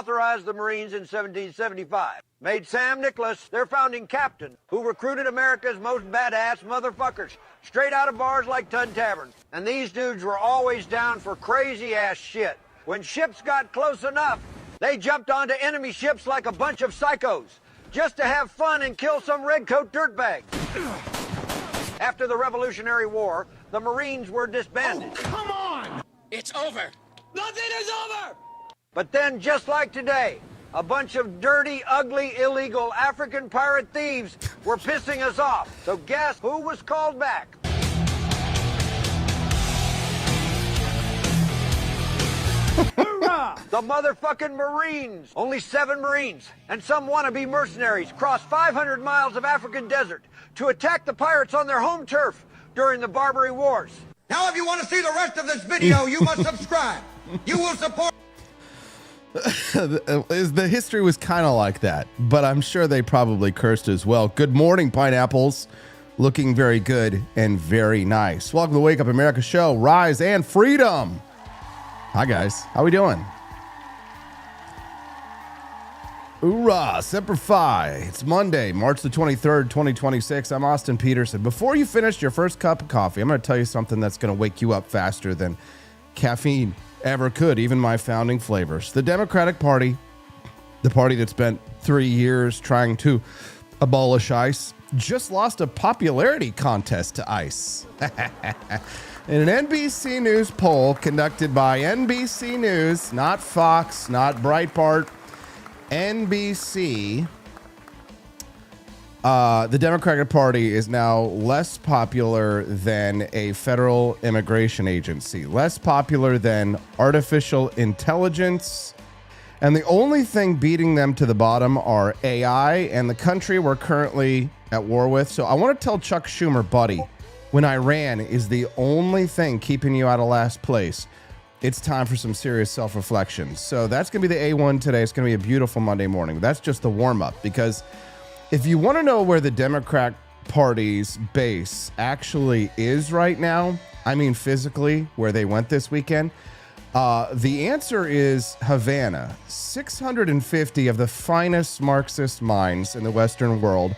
authorized the Marines in 1775. Made Sam Nicholas their founding captain, who recruited America's most badass motherfuckers, straight out of bars like Tun Tavern. And these dudes were always down for crazy-ass shit. When ships got close enough, they jumped onto enemy ships like a bunch of psychos, just to have fun and kill some redcoat dirtbag. After the Revolutionary War, the Marines were disbanded. Oh, come on! It's over. Nothing is over! But then, just like today, a bunch of dirty, ugly, illegal African pirate thieves were pissing us off. So guess who was called back? Hoorah! The motherfucking Marines. Only 7 Marines and some wannabe mercenaries crossed 500 miles of African desert to attack the pirates on their home turf during the Barbary Wars. Now, if you want to see the rest of this video, you must subscribe. You will support. The history was kind of like that, but I'm sure they probably cursed as well. Good morning, pineapples. Looking very good and very nice. Welcome to the Wake Up America show, Rise and Freedom. Hi, guys. How we doing? Hoorah, Semper Fi. It's Monday, March the 23rd, 2026. I'm Hasan Petersen. Before you finish your first cup of coffee, I'm going to tell you something that's going to wake you up faster than caffeine ever could, even my founding flavors. The Democratic Party, the party that spent 3 years trying to abolish ICE, just lost a popularity contest to ICE. In an NBC News poll conducted by NBC News, not Fox, not Breitbart, NBC, the Democratic Party is now less popular than a federal immigration agency, less popular than artificial intelligence, and the only thing beating them to the bottom are AI and the country we're currently at war with. So I want to tell Chuck Schumer, buddy, when Iran is the only thing keeping you out of last place, it's time for some serious self-reflection. So that's going to be the A1 today. It's going to be a beautiful Monday morning. That's just the warm-up, because if you want to know where the Democrat Party's base actually is right now, I mean physically, where they went this weekend, the answer is Havana. 650 of the finest Marxist minds in the Western world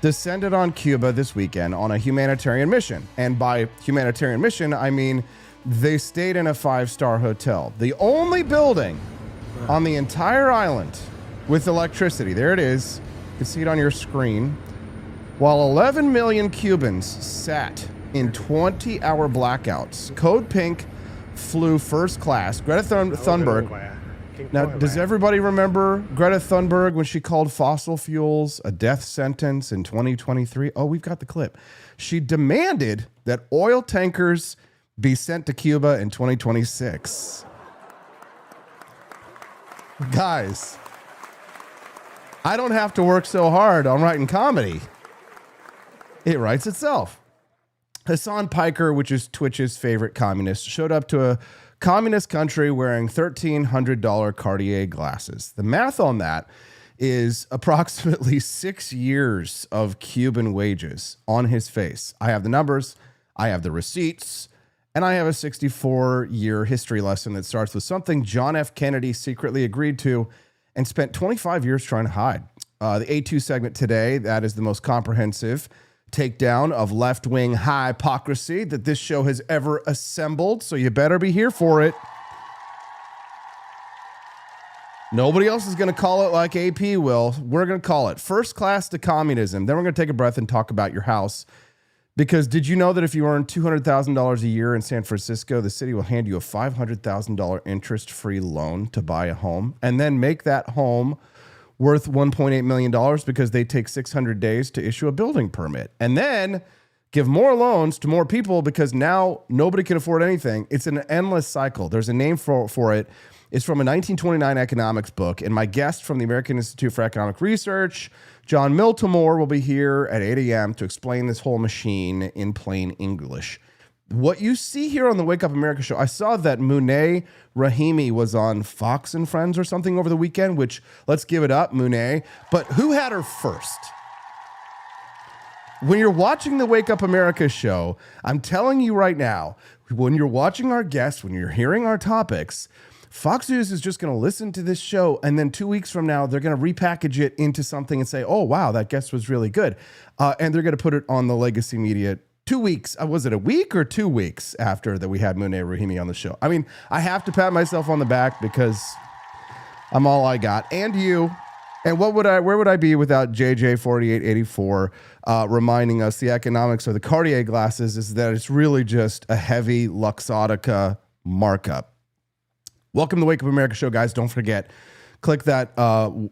descended on Cuba this weekend on a humanitarian mission. And by humanitarian mission, I mean they stayed in a 5-star hotel. The only building on the entire island with electricity. There it is. You can see it on your screen. While 11 million Cubans sat in 20-hour blackouts. Code Pink flew first class. Greta Thunberg. Now, does everybody remember Greta Thunberg when she called fossil fuels a death sentence in 2023? Oh, we've got the clip. She demanded that oil tankers be sent to Cuba in 2026. Guys, I don't have to work so hard on writing comedy. It writes itself. Hasan Piker, which is Twitch's favorite communist, showed up to a communist country wearing $1,300 Cartier glasses. The math on that is approximately 6 years of Cuban wages on his face. I have the numbers, I have the receipts, and I have a 64-year history lesson that starts with something John F. Kennedy secretly agreed to and spent 25 years trying to hide. The A2 segment today, that is the most comprehensive takedown of left-wing hypocrisy that this show has ever assembled, so you better be here for it. Nobody else is going to call it like AP will. We're going to call it first class to communism. Then we're going to take a breath and talk about your house. Because did you know that if you earn $200,000 a year in San Francisco, the city will hand you a $500,000 interest-free loan to buy a home and then make that home worth $1.8 million because they take 600 days to issue a building permit, and then give more loans to more people because now nobody can afford anything. It's an endless cycle. There's a name for it. It's from a 1929 economics book, and my guest from the American Institute for Economic Research, John Miltimore, will be here at 8 a.m. to explain this whole machine in plain English. What you see here on the Wake Up America show, I saw that Munay Rahimi was on Fox and Friends or something over the weekend, which, let's give it up, Munay. But who had her first? When you're watching the Wake Up America show, I'm telling you right now, when you're watching our guests, when you're hearing our topics, Fox News is just going to listen to this show, and then 2 weeks from now, they're going to repackage it into something and say, oh, wow, that guest was really good. And they're going to put it on the legacy media 2 weeks. Was it a week or 2 weeks after that we had Munir Rahimi on the show? I mean, I have to pat myself on the back because I'm all I got. And you. And where would I be without JJ4884 reminding us the economics of the Cartier glasses is that it's really just a heavy Luxottica markup. Welcome to the Wake Up America show, guys. Don't forget, click that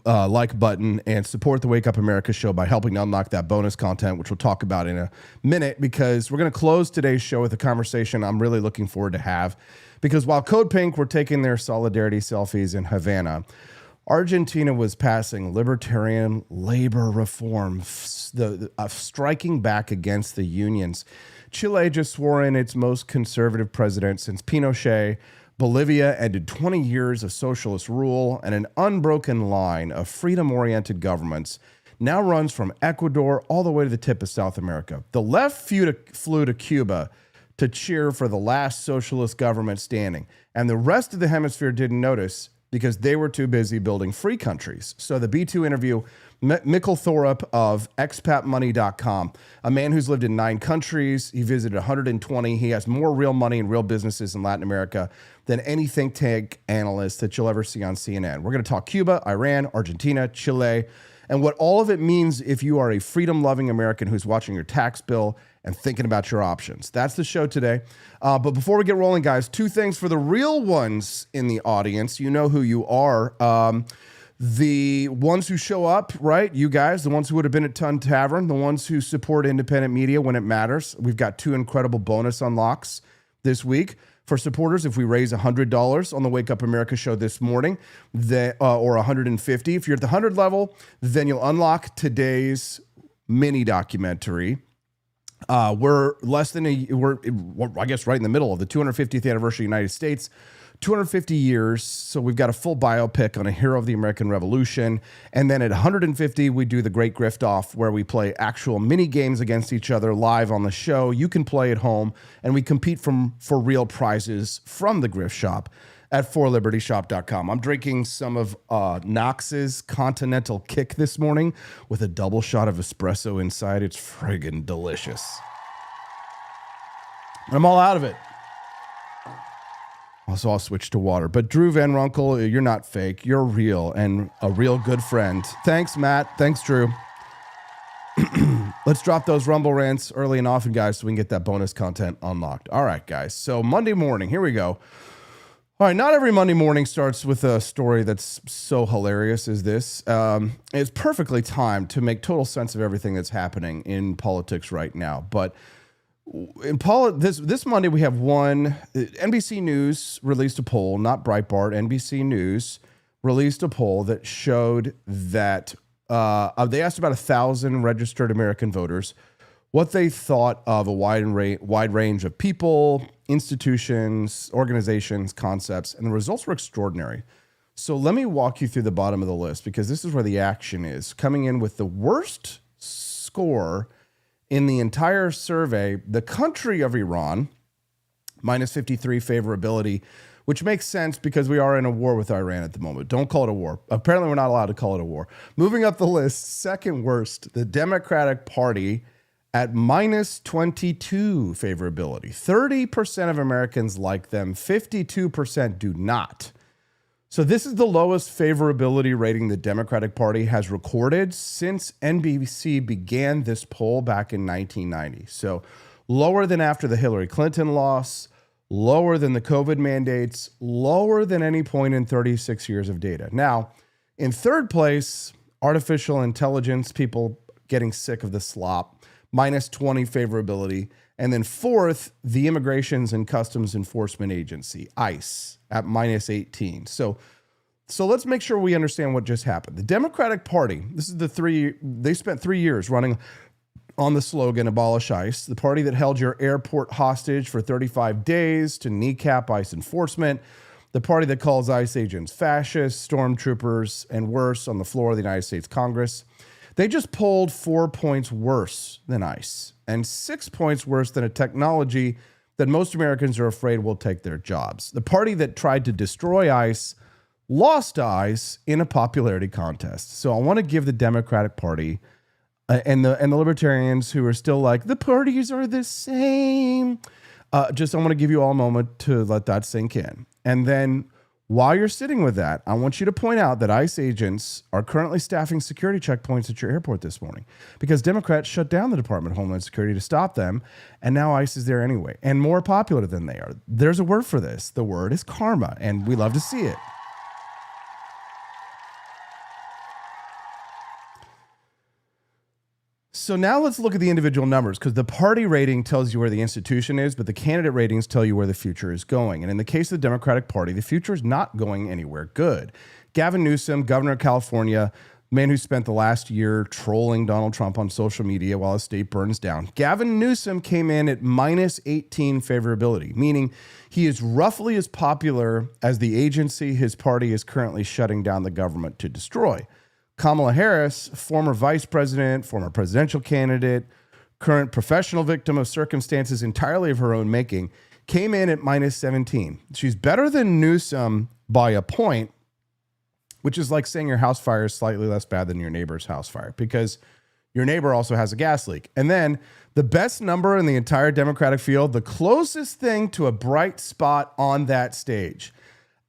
like button and support the Wake Up America show by helping to unlock that bonus content, which we'll talk about in a minute, because we're going to close today's show with a conversation I'm really looking forward to have. Because while Code Pink were taking their solidarity selfies in Havana, Argentina was passing libertarian labor reform, striking back against the unions. Chile just swore in its most conservative president since Pinochet. Bolivia ended 20 years of socialist rule, and an unbroken line of freedom-oriented governments now runs from Ecuador all the way to the tip of South America. The left flew to Cuba to cheer for the last socialist government standing, and the rest of the hemisphere didn't notice because they were too busy building free countries. So the B2 interview, Mikkel Thorup of expatmoney.com, a man who's lived in 9 countries. He visited 120. He has more real money and real businesses in Latin America than any think tank analyst that you'll ever see on CNN. We're going to talk Cuba, Iran, Argentina, Chile, and what all of it means if you are a freedom-loving American who's watching your tax bill and thinking about your options. That's the show today. But before we get rolling, guys, 2 things for the real ones in the audience. You know who you are. The ones who show up, right? You guys, the ones who would have been at Ton Tavern, the ones who support independent media when it matters. We've got 2 incredible bonus unlocks this week. For supporters, if we raise $100 on the Wake Up America show this morning, or $150, if you're at the 100 level, then you'll unlock today's mini documentary. We're I guess right in the middle of the 250th anniversary of the United States, 250 years. So we've got a full biopic on a hero of the American Revolution. And then at 150, we do the Great Grift Off, where we play actual mini games against each other live on the show. You can play at home, and we compete for real prizes from the Grift Shop at forlibertyshop.com. I'm drinking some of Knox's Continental Kick this morning with a double shot of espresso inside. It's friggin' delicious. I'm all out of it. So I'll switch to water. But Drew Van Runkle, you're not fake. You're real and a real good friend. Thanks, Matt. Thanks, Drew. Let's drop those Rumble rants early and often, guys, so we can get that bonus content unlocked. All right, guys. So Monday morning, here we go. All right, not every Monday morning starts with a story that's so hilarious as this. It's perfectly timed to make total sense of everything that's happening in politics right now. But in this Monday, we have NBC News released a poll, not Breitbart. NBC News released a poll that showed that they asked about 1,000 registered American voters what they thought of a wide range of people, institutions, organizations, concepts, and the results were extraordinary. So let me walk you through the bottom of the list, because this is where the action is. Coming in with the worst score in the entire survey, the country of Iran, minus 53 favorability, which makes sense because we are in a war with Iran at the moment. Don't call it a war. Apparently, we're not allowed to call it a war. Moving up the list, second worst, the Democratic Party at minus 22 favorability. 30% of Americans like them, 52% do not. So this is the lowest favorability rating the Democratic Party has recorded since NBC began this poll back in 1990. So lower than after the Hillary Clinton loss, lower than the COVID mandates, lower than any point in 36 years of data. Now, in third place, artificial intelligence, people getting sick of the slop, minus 20 favorability. And then fourth, the Immigrations and Customs Enforcement Agency, ICE, at minus 18. So let's make sure we understand what just happened. The Democratic Party, they spent 3 years running on the slogan, abolish ICE, the party that held your airport hostage for 35 days to kneecap ICE enforcement, the party that calls ICE agents fascists, stormtroopers, and worse on the floor of the United States Congress. They just polled 4 points worse than ICE and 6 points worse than a technology that most Americans are afraid will take their jobs. The party that tried to destroy ICE lost to ICE in a popularity contest. So I want to give the Democratic Party and the libertarians who are still like, the parties are the same. I want to give you all a moment to let that sink in. And then while you're sitting with that, I want you to point out that ICE agents are currently staffing security checkpoints at your airport this morning because Democrats shut down the Department of Homeland Security to stop them, and now ICE is there anyway, and more popular than they are. There's a word for this. The word is karma, and we love to see it. So now let's look at the individual numbers, because the party rating tells you where the institution is, but the candidate ratings tell you where the future is going. And in the case of the Democratic Party, the future is not going anywhere good. Gavin Newsom, governor of California, man who spent the last year trolling Donald Trump on social media while his state burns down. Gavin Newsom came in at minus 18 favorability, meaning he is roughly as popular as the agency his party is currently shutting down the government to destroy. Kamala Harris, former vice president, former presidential candidate, current professional victim of circumstances entirely of her own making, came in at minus 17. She's better than Newsom by a point, which is like saying your house fire is slightly less bad than your neighbor's house fire because your neighbor also has a gas leak. And then the best number in the entire Democratic field, the closest thing to a bright spot on that stage,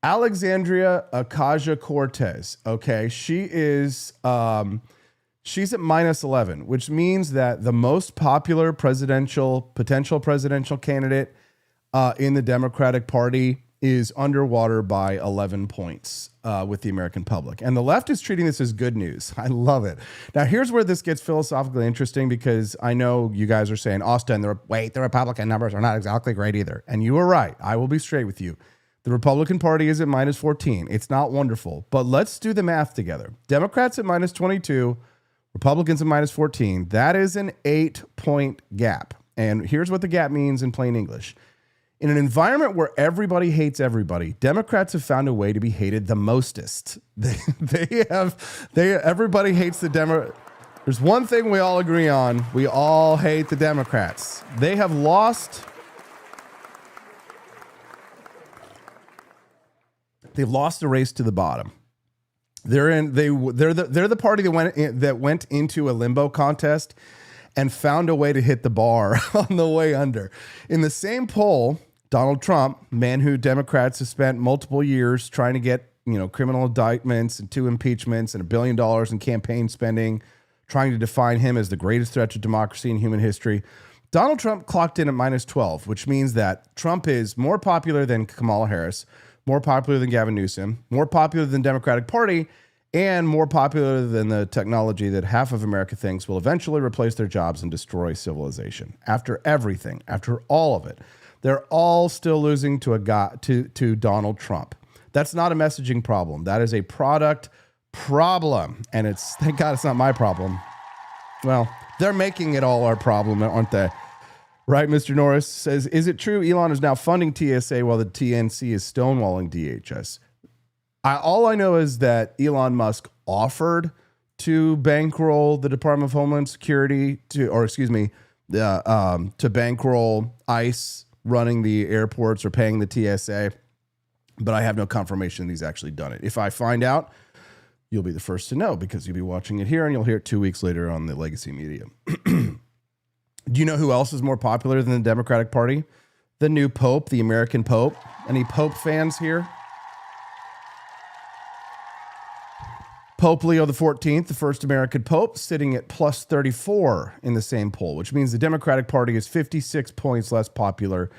Alexandria Ocasio-Cortez, okay, she's at minus 11, which means that the most popular potential presidential candidate in the Democratic Party is underwater by 11 points with the American public. And the left is treating this as good news. I love it. Now, here's where this gets philosophically interesting, because I know you guys are saying, Austin, the Republican numbers are not exactly great either. And you are right. I will be straight with you. The Republican Party is at minus 14. It's not wonderful, but let's do the math together. Democrats at minus 22, Republicans at minus 14. That is an 8-point gap. And here's what the gap means in plain English. In an environment where everybody hates everybody, Democrats have found a way to be hated the mostest. Everybody hates the Democrats. There's one thing we all agree on. We all hate the Democrats. They have lost. They've lost the race to the bottom. They're the party that went into a limbo contest and found a way to hit the bar on the way under. In the same poll, Donald Trump, man who Democrats have spent multiple years trying to get, criminal indictments and 2 impeachments and $1 billion in campaign spending, trying to define him as the greatest threat to democracy in human history. Donald Trump clocked in at minus 12, which means that Trump is more popular than Kamala Harris, more popular than Gavin Newsom, more popular than the Democratic Party, and more popular than the technology that half of America thinks will eventually replace their jobs and destroy civilization. After everything, after all of it, they're all still losing to Donald Trump. That's not a messaging problem. That is a product problem. And thank God it's not my problem. Well, they're making it all our problem, aren't they? Right, Mr. Norris says, is it true Elon is now funding TSA while the TNC is stonewalling DHS? All I know is that Elon Musk offered to bankroll the Department of Homeland Security to bankroll ICE running the airports or paying the TSA, but I have no confirmation that he's actually done it. If I find out, you'll be the first to know because you'll be watching it here and you'll hear it 2 weeks later on the legacy media. Do you know who else is more popular than the Democratic Party? The new Pope, the American Pope. Any Pope fans here? Pope Leo XIV, the first American Pope, sitting at plus 34 in the same poll, which means the Democratic Party is 56 points less popular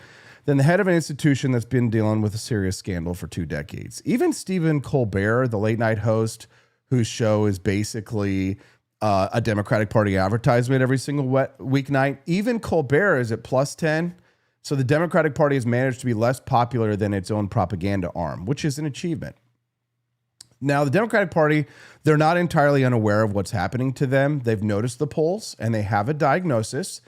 than the head of an institution that's been dealing with a serious scandal for 2 decades. Even Stephen Colbert, the late night host, whose show is basically a Democratic Party advertisement every single weeknight. Even Colbert is at plus 10. So the Democratic Party has managed to be less popular than its own propaganda arm, which is an achievement. Now, the Democratic Party, they're not entirely unaware of what's happening to them. They've noticed the polls and they have a diagnosis.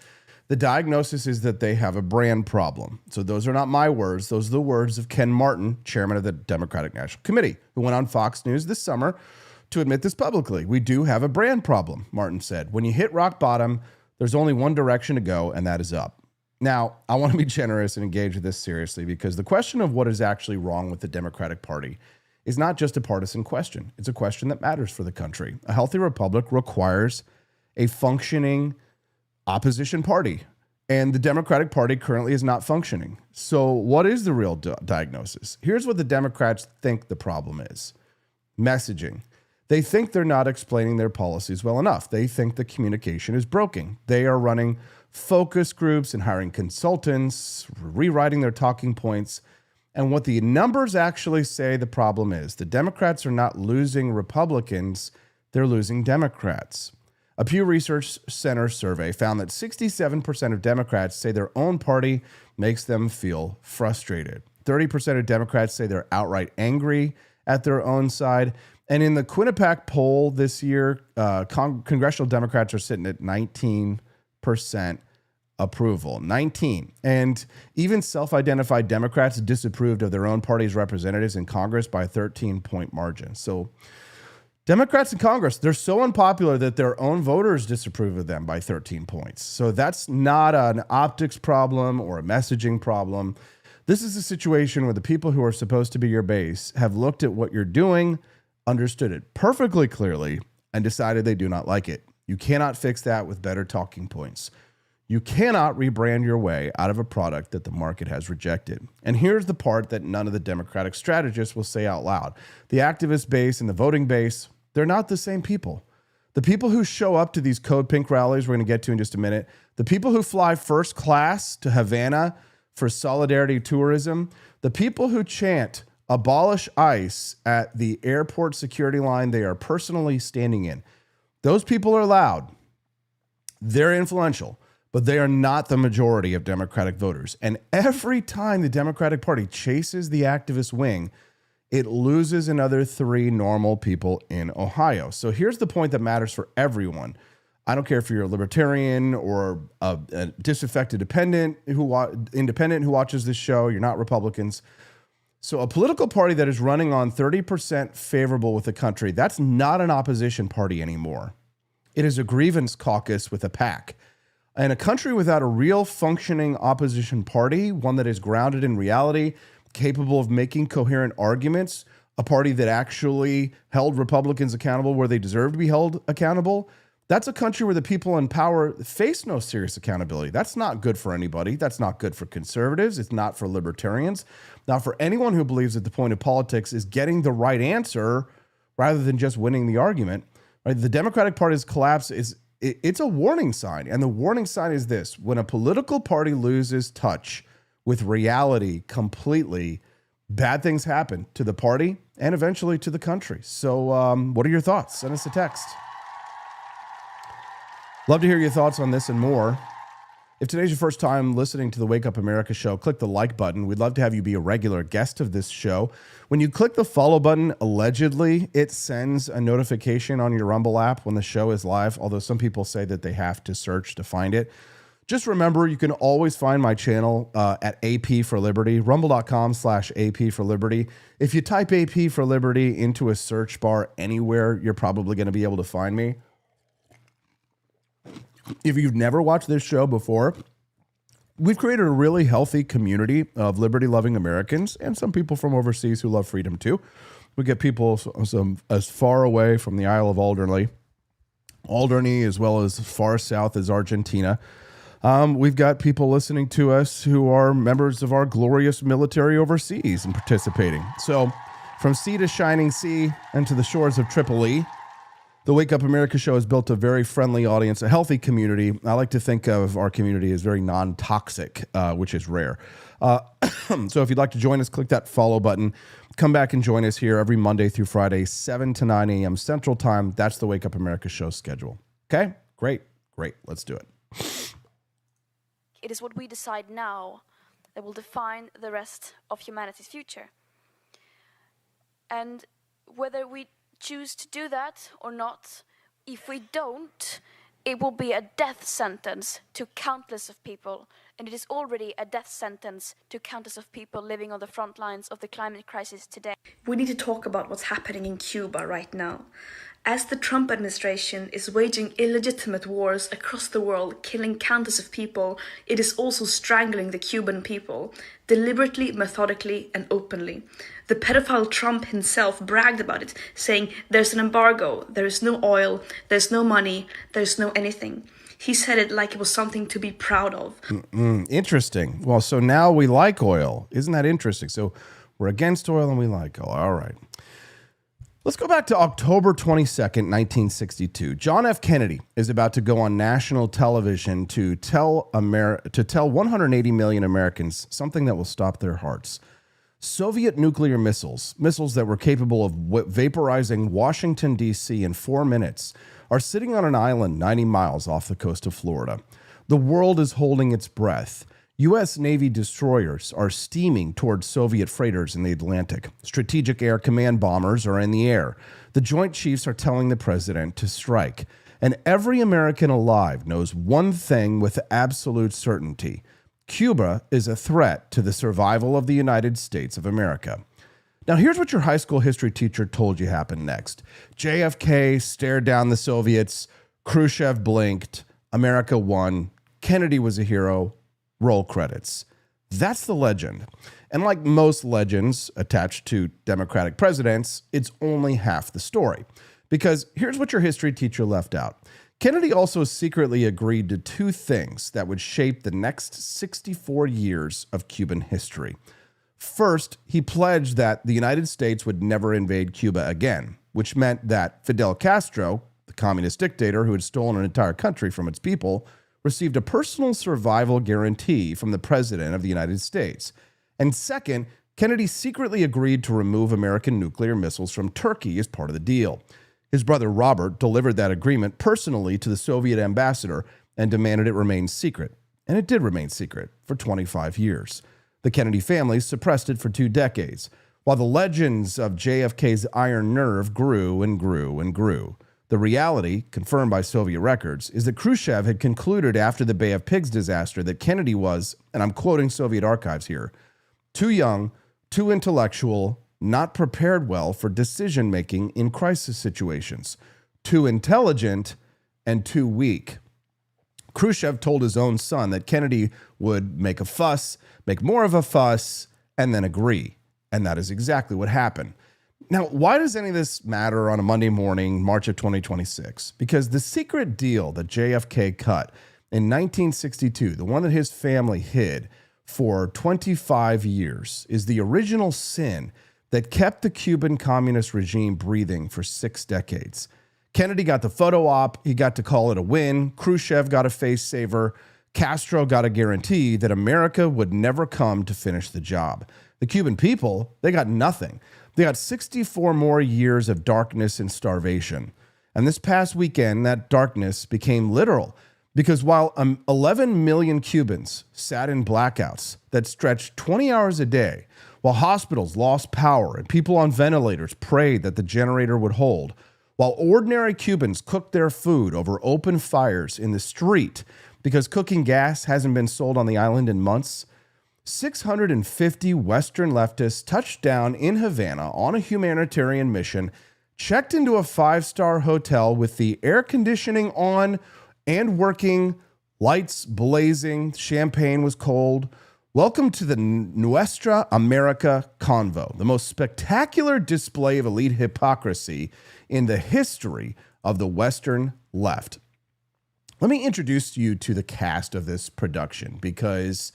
The diagnosis is that they have a brand problem. So those are not my words. Those are the words of Ken Martin, chairman of the Democratic National Committee, who went on Fox News this summer to admit this publicly. We do have a brand problem, Martin said. When you hit rock bottom, there's only one direction to go, and that is up. Now, I want to be generous and engage with this seriously because the question of what is actually wrong with the Democratic Party is not just a partisan question. It's a question that matters for the country. A healthy republic requires a functioning opposition party, and the Democratic Party currently is not functioning. So what is the real diagnosis? Here's what the Democrats think the problem is. Messaging. They think they're not explaining their policies well enough. They think the communication is broken. They are running focus groups and hiring consultants, rewriting their talking points. And what the numbers actually say the problem is, the Democrats are not losing Republicans, they're losing Democrats. A Pew Research Center survey found that 67% of Democrats say their own party makes them feel frustrated. 30% of Democrats say they're outright angry at their own side. And in the Quinnipiac poll this year, congressional Democrats are sitting at 19% approval. 19. And even self-identified Democrats disapproved of their own party's representatives in Congress by a 13-point margin. So Democrats in Congress, they're so unpopular that their own voters disapprove of them by 13 points. So that's not an optics problem or a messaging problem. This is a situation where the people who are supposed to be your base have looked at what you're doing, understood it perfectly clearly, and decided they do not like it. You cannot fix that with better talking points. You cannot rebrand your way out of a product that the market has rejected. And here's the part that none of the Democratic strategists will say out loud. The activist base and the voting base, they're not the same people. The people who show up to these Code Pink rallies, we're going to get to in just a minute, the people who fly first class to Havana for solidarity tourism, the people who chant abolish ICE at the airport security line they are personally standing in, those people are loud. They're influential, but they are not the majority of Democratic voters. And every time the Democratic Party chases the activist wing, it loses another 3 normal people in Ohio. So here's the point that matters for everyone. I don't care if you're a libertarian or a disaffected independent who watches this show. You're not Republicans. So a political party that is running on 30% favorable with the country, that's not an opposition party anymore. It is a grievance caucus with a PAC. And a country without a real functioning opposition party, one that is grounded in reality, capable of making coherent arguments, a party that actually held Republicans accountable where they deserve to be held accountable, that's a country where the people in power face no serious accountability. That's not good for anybody. That's not good for conservatives. It's not for libertarians. Not for anyone who believes that the point of politics is getting the right answer rather than just winning the argument. Right? The Democratic Party's collapse it's a warning sign. And the warning sign is this: when a political party loses touch with reality completely, bad things happen to the party and eventually to the country. So what are your thoughts? Send us a text. Love to hear your thoughts on this and more. If today's your first time listening to the Wake Up America show, click the like button. We'd love to have you be a regular guest of this show. When you click the follow button, allegedly, it sends a notification on your Rumble app when the show is live, although some people say that they have to search to find it. Just remember, you can always find my channel at AP for Liberty, rumble.com/AP for Liberty. If you type AP for Liberty into a search bar anywhere, you're probably going to be able to find me. If you've never watched this show before, we've created a really healthy community of liberty-loving Americans and some people from overseas who love freedom too. We get people as far away from the Isle of Alderney, as well as far south as Argentina. We've got people listening to us who are members of our glorious military overseas and participating. So from sea to shining sea and to the shores of Tripoli, the Wake Up America show has built a very friendly audience, a healthy community. I like to think of our community as very non-toxic, which is rare. So if you'd like to join us, click that follow button. Come back and join us here every Monday through Friday, 7 to 9 a.m. Central Time. That's the Wake Up America show schedule. Okay? Great. Let's do it. It is what we decide now that will define the rest of humanity's future. And whether we choose to do that or not, if we don't, it will be a death sentence to countless of people, and it is already a death sentence to countless of people living on the front lines of the climate crisis today. We need to talk about what's happening in Cuba right now. As the Trump administration is waging illegitimate wars across the world, killing countless of people, it is also strangling the Cuban people, deliberately, methodically, and openly. The pedophile Trump himself bragged about it, saying, "There's an embargo, there is no oil, there's no money, there's no anything." He said it like it was something to be proud of. Interesting. Well, so now we like oil. Isn't that interesting? So we're against oil and we like oil. All right. Let's go back to October 22nd, 1962. John F. Kennedy is about to go on national television to tell 180 million Americans something that will stop their hearts. Soviet nuclear missiles that were capable of vaporizing Washington, D.C. in 4 minutes, are sitting on an island 90 miles off the coast of Florida. The world is holding its breath. U.S. Navy destroyers are steaming towards Soviet freighters in the Atlantic. Strategic Air Command bombers are in the air. The Joint Chiefs are telling the president to strike. And every American alive knows one thing with absolute certainty. Cuba is a threat to the survival of the United States of America. Now, here's what your high school history teacher told you happened next. JFK stared down the Soviets. Khrushchev blinked. America won. Kennedy was a hero. Roll credits. That's the legend. And like most legends attached to Democratic presidents, it's only half the story. Because here's what your history teacher left out. Kennedy also secretly agreed to 2 things that would shape the next 64 years of Cuban history. First, he pledged that the United States would never invade Cuba again, which meant that Fidel Castro, the communist dictator who had stolen an entire country from its people, received a personal survival guarantee from the President of the United States. And second, Kennedy secretly agreed to remove American nuclear missiles from Turkey as part of the deal. His brother Robert delivered that agreement personally to the Soviet ambassador and demanded it remain secret. And it did remain secret for 25 years. The Kennedy family suppressed it for 2 decades, while the legends of JFK's iron nerve grew and grew and grew. The reality, confirmed by Soviet records, is that Khrushchev had concluded after the Bay of Pigs disaster that Kennedy was, and I'm quoting Soviet archives here, too young, too intellectual, not prepared well for decision-making in crisis situations, too intelligent, and too weak. Khrushchev told his own son that Kennedy would make a fuss, make more of a fuss, and then agree. And that is exactly what happened. Now, why does any of this matter on a Monday morning, March of 2026? Because the secret deal that JFK cut in 1962, the one that his family hid for 25 years, is the original sin that kept the Cuban communist regime breathing for 6 decades. Kennedy got the photo op. He got to call it a win. Khrushchev got a face saver. Castro got a guarantee that America would never come to finish the job. The Cuban people, they got nothing. They got 64 more years of darkness and starvation. And this past weekend, that darkness became literal because while 11 million Cubans sat in blackouts that stretched 20 hours a day, while hospitals lost power and people on ventilators prayed that the generator would hold, while ordinary Cubans cooked their food over open fires in the street because cooking gas hasn't been sold on the island in months, 650 Western leftists touched down in Havana on a humanitarian mission, checked into a 5-star hotel with the air conditioning on and working, lights blazing, champagne was cold. Welcome to the Nuestra America Convo, the most spectacular display of elite hypocrisy in the history of the Western left. Let me introduce you to the cast of this production because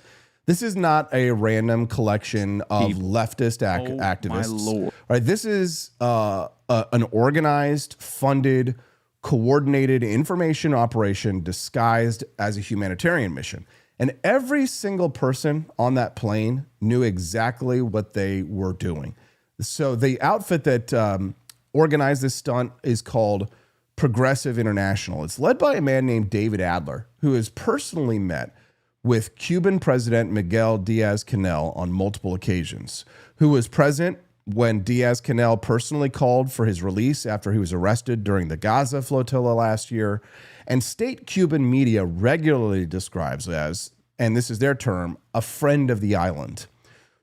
this is not a random collection of leftist activists. My Lord. Right, this is an organized, funded, coordinated information operation disguised as a humanitarian mission. And every single person on that plane knew exactly what they were doing. So the outfit that organized this stunt is called Progressive International. It's led by a man named David Adler, who has personally met with Cuban President Miguel Diaz-Canel on multiple occasions, who was present when Diaz-Canel personally called for his release after he was arrested during the Gaza flotilla last year, and state Cuban media regularly describes as, and this is their term, a friend of the island.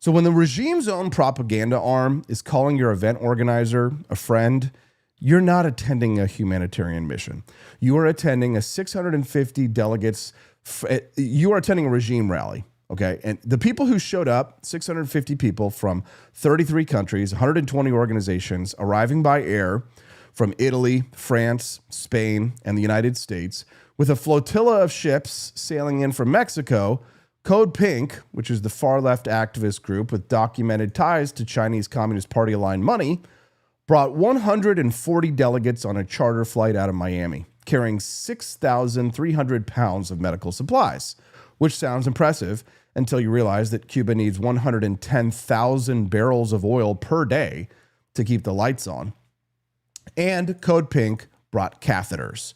So when the regime's own propaganda arm is calling your event organizer a friend, you're not attending a humanitarian mission. You are attending a 650 delegates. You are attending a regime rally. Okay. And the people who showed up, 650 people from 33 countries, 120 organizations arriving by air from Italy, France, Spain, and the United States, with a flotilla of ships sailing in from Mexico. Code Pink, which is the far left activist group with documented ties to Chinese Communist Party aligned money, brought 140 delegates on a charter flight out of Miami, carrying 6,300 pounds of medical supplies, which sounds impressive until you realize that Cuba needs 110,000 barrels of oil per day to keep the lights on. And Code Pink brought catheters.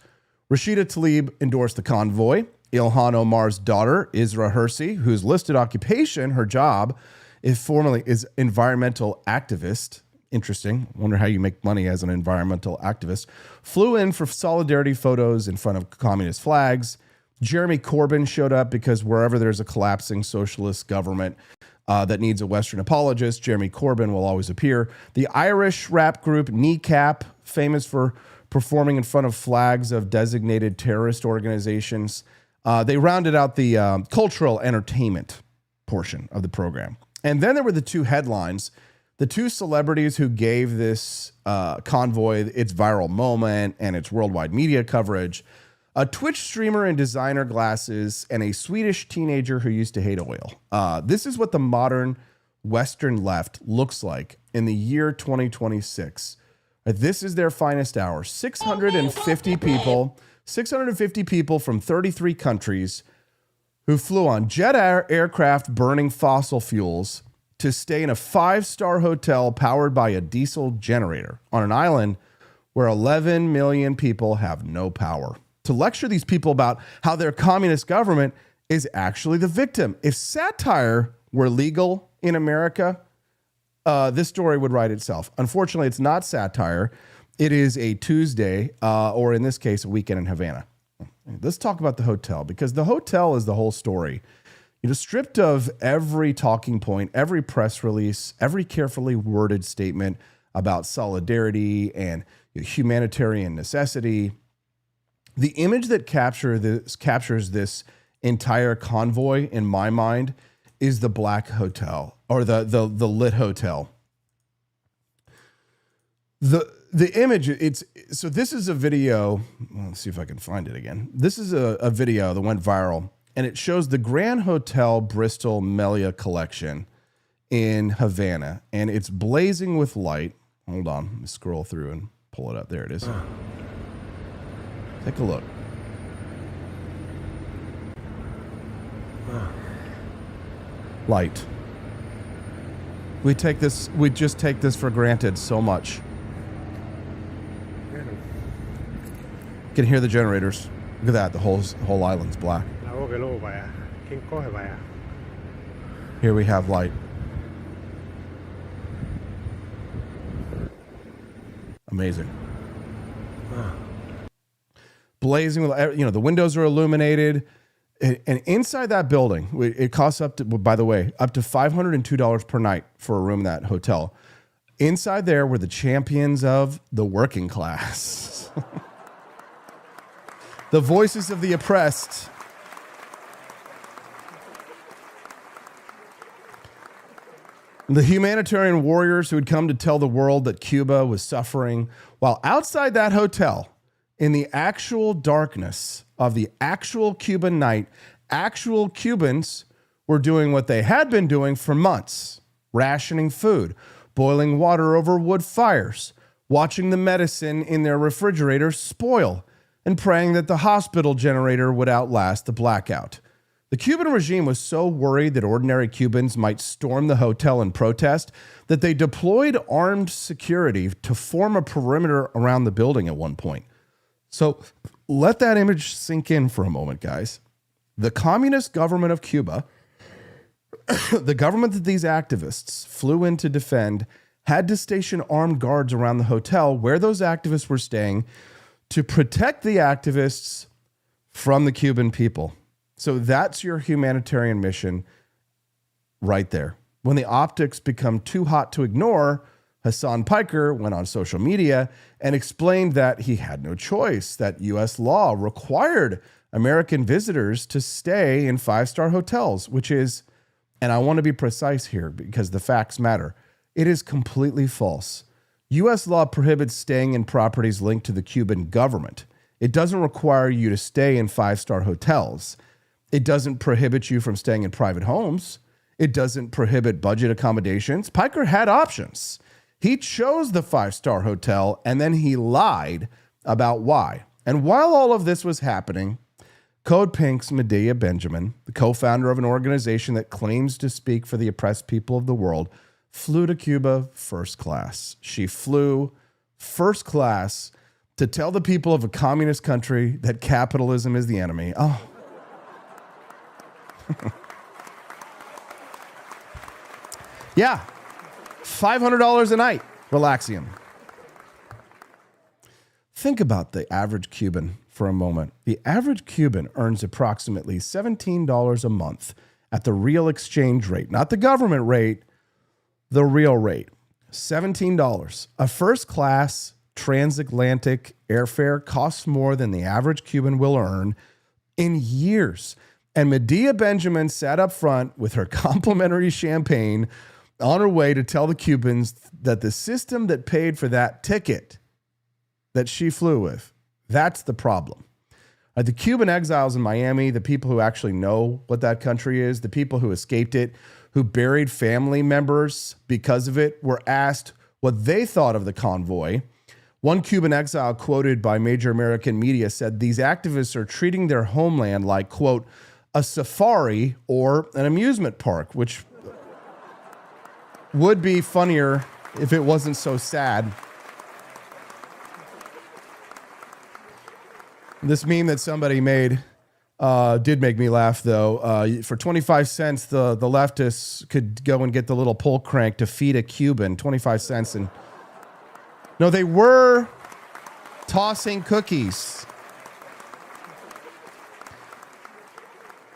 Rashida Tlaib endorsed the convoy. Ilhan Omar's daughter, Isra Hirsi, whose listed occupation, her job, is environmental activist. Interesting. Wonder how you make money as an environmental activist. Flew in for solidarity photos in front of communist flags. Jeremy Corbyn showed up because wherever there's a collapsing socialist government that needs a Western apologist, Jeremy Corbyn will always appear. The Irish rap group Kneecap, famous for performing in front of flags of designated terrorist organizations, they rounded out the cultural entertainment portion of the program. And then there were the two headlines. The two celebrities who gave this convoy its viral moment and its worldwide media coverage, a Twitch streamer in designer glasses, and a Swedish teenager who used to hate oil. This is what the modern Western left looks like in the year 2026. This is their finest hour. 650 people from 33 countries who flew on jet aircraft burning fossil fuels to stay in a 5-star hotel powered by a diesel generator on an island where 11 million people have no power, to lecture these people about how their communist government is actually the victim. If satire were legal in America, this story would write itself. Unfortunately, it's not satire. It is a Tuesday, or in this case, a weekend in Havana. Let's talk about the hotel, because the hotel is the whole story. Stripped of every talking point, every press release, every carefully worded statement about solidarity and humanitarian necessity, the image that captures this entire convoy, in my mind, is the black hotel, or the lit hotel. The image, so this is a video. Let's see if I can find it again. This is a video that went viral, and it shows the Grand Hotel Bristol Melia Collection in Havana, and it's blazing with light. Hold on, let me scroll through and pull it up. There it is. Take a look. Light. We just take this for granted so much. You can hear the generators. Look at that, the whole island's black. Here we have light. Amazing. Blazing with, the windows are illuminated. And inside that building, it costs up to $502 per night for a room in that hotel. Inside there were the champions of the working class. The voices of the oppressed. The humanitarian warriors who had come to tell the world that Cuba was suffering, while outside that hotel, in the actual darkness of the actual Cuban night, actual Cubans were doing what they had been doing for months: rationing food, boiling water over wood fires, watching the medicine in their refrigerators spoil, and praying that the hospital generator would outlast the blackout. The Cuban regime was so worried that ordinary Cubans might storm the hotel in protest that they deployed armed security to form a perimeter around the building at one point. So let that image sink in for a moment, guys. The communist government of Cuba, the government that these activists flew in to defend, had to station armed guards around the hotel where those activists were staying to protect the activists from the Cuban people. So that's your humanitarian mission right there. When the optics become too hot to ignore, Hasan Piker went on social media and explained that he had no choice, that U.S. law required American visitors to stay in five-star hotels, which is, and I want to be precise here because the facts matter, it is completely false. U.S. law prohibits staying in properties linked to the Cuban government. It doesn't require you to stay in five-star hotels. It doesn't prohibit you from staying in private homes. It doesn't prohibit budget accommodations. Piker had options. He chose the five-star hotel, and then he lied about why. And while all of this was happening, Code Pink's Medea Benjamin, the co-founder of an organization that claims to speak for the oppressed people of the world, flew to Cuba first class. She flew first class to tell the people of a communist country that capitalism is the enemy. Oh. Yeah. $500 a night. Relaxium. Think about the average Cuban for a moment. The average Cuban earns approximately $17 a month at the real exchange rate, not the government rate, the real rate. $17. A first class transatlantic airfare costs more than the average Cuban will earn in years. And Medea Benjamin sat up front with her complimentary champagne on her way to tell the Cubans that the system that paid for that ticket that she flew with, that's the problem. The Cuban exiles in Miami, the people who actually know what that country is, the people who escaped it, who buried family members because of it, were asked what they thought of the convoy. One Cuban exile quoted by major American media said these activists are treating their homeland like, quote, a safari or an amusement park, which would be funnier if it wasn't so sad. This meme that somebody made did make me laugh, though. For 25 cents, the leftists could go and get the little pull crank to feed a Cuban. 25 cents. And no, they were tossing cookies.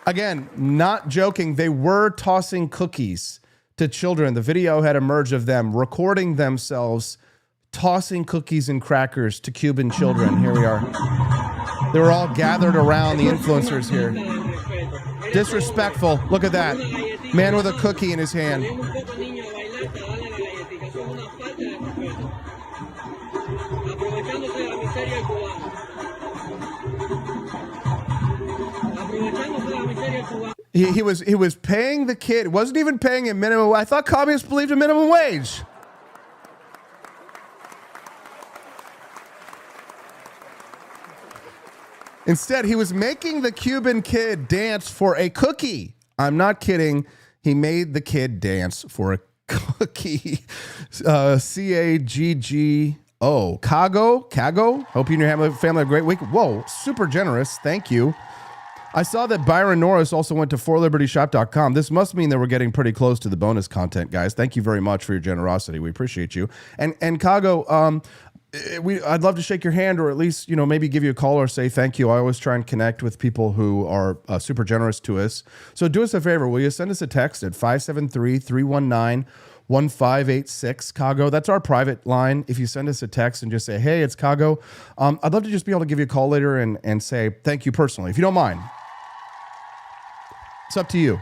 Again, not joking. They were tossing cookies to children. The video had emerged of them recording themselves tossing cookies and crackers to Cuban children. Here we are. They were all gathered around the influencers here. Disrespectful. Look at that. Man with a cookie in his hand. He was paying the kid. Wasn't even paying him minimum. I thought communists believed in minimum wage. Instead, he was making the Cuban kid dance for a cookie. I'm not kidding. He made the kid dance for a cookie. C-A-G-G-O. Cago. Hope you and your family have a great week. Whoa, super generous. Thank you. I saw that Byron Norris also went to forlibertyshop.com. This must mean that we're getting pretty close to the bonus content, guys. Thank you very much for your generosity. We appreciate you. And Cago, I'd love to shake your hand, or at least, maybe give you a call or say thank you. I always try and connect with people who are super generous to us. So do us a favor. Will you send us a text at 573-319-1586, Cago? That's our private line. If you send us a text and just say, hey, it's Cago, I'd love to just be able to give you a call later and say thank you personally, if you don't mind. It's up to you.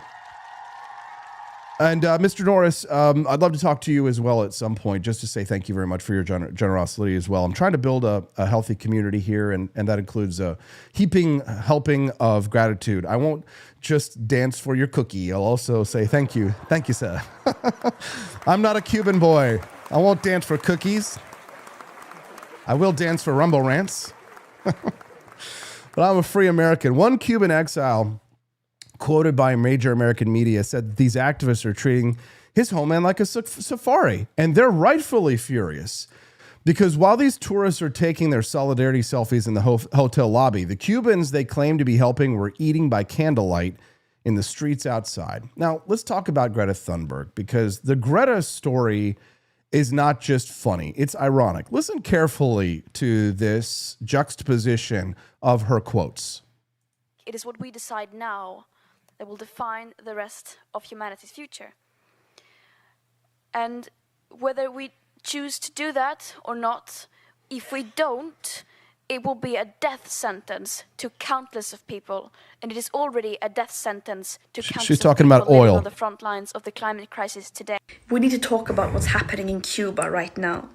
And Mr. Norris, I'd love to talk to you as well at some point, just to say thank you very much for your generosity as well. I'm trying to build a healthy community here, and that includes a helping of gratitude. I won't just dance for your cookie. I'll also say thank you. Thank you, sir. I'm not a Cuban boy. I won't dance for cookies. I will dance for Rumble Rants. But I'm a free American. One Cuban exile, quoted by major American media, said that these activists are treating his homeland like a safari. And they're rightfully furious, because while these tourists are taking their solidarity selfies in the hotel lobby, the Cubans they claim to be helping were eating by candlelight in the streets outside. Now, let's talk about Greta Thunberg, because the Greta story is not just funny, it's ironic. Listen carefully to this juxtaposition of her quotes. It is what we decide now that will define the rest of humanity's future. And whether we choose to do that or not. If we don't, it will be a death sentence to countless of people, and it is already a death sentence to countless She's of talking people about living oil. on the front lines of the climate crisis today. We need to talk about what's happening in Cuba right now.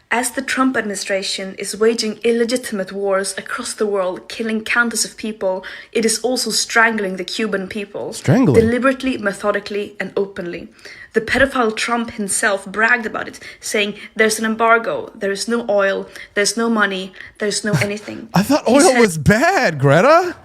As the Trump administration is waging illegitimate wars across the world, killing countless of people, it is also strangling the Cuban people. Strangling? Deliberately, methodically, and openly. The pedophile Trump himself bragged about it, saying, there's an embargo, there is no oil, there's no money, there's no anything. I thought oil was bad, Greta.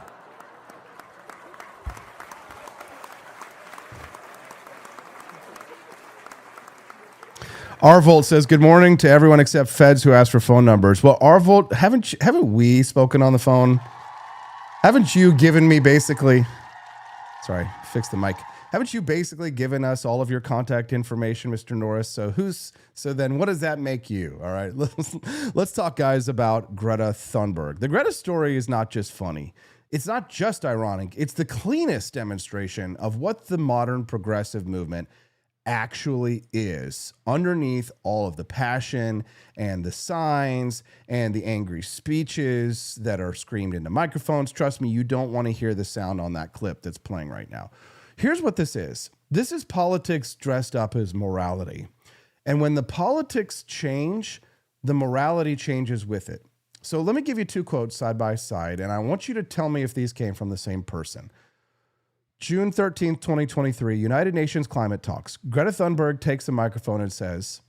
Arvolt says, good morning to everyone except feds who ask for phone numbers. Well, Arvolt, haven't we spoken on the phone? Haven't you given me basically, sorry, fix the mic. Haven't you basically given us all of your contact information, Mr. Norris? So then what does that make you? All right, let's talk, guys, about Greta Thunberg. The Greta story is not just funny. It's not just ironic. It's the cleanest demonstration of what the modern progressive movement actually is underneath all of the passion and the signs and the angry speeches that are screamed into microphones. Trust me, you don't want to hear the sound on that clip that's playing right now. Here's what this is. This is politics dressed up as morality. And when the politics change, the morality changes with it. So let me give you two quotes side by side, and I want you to tell me if these came from the same person. June 13th, 2023, United Nations climate talks. Greta Thunberg takes the microphone and says,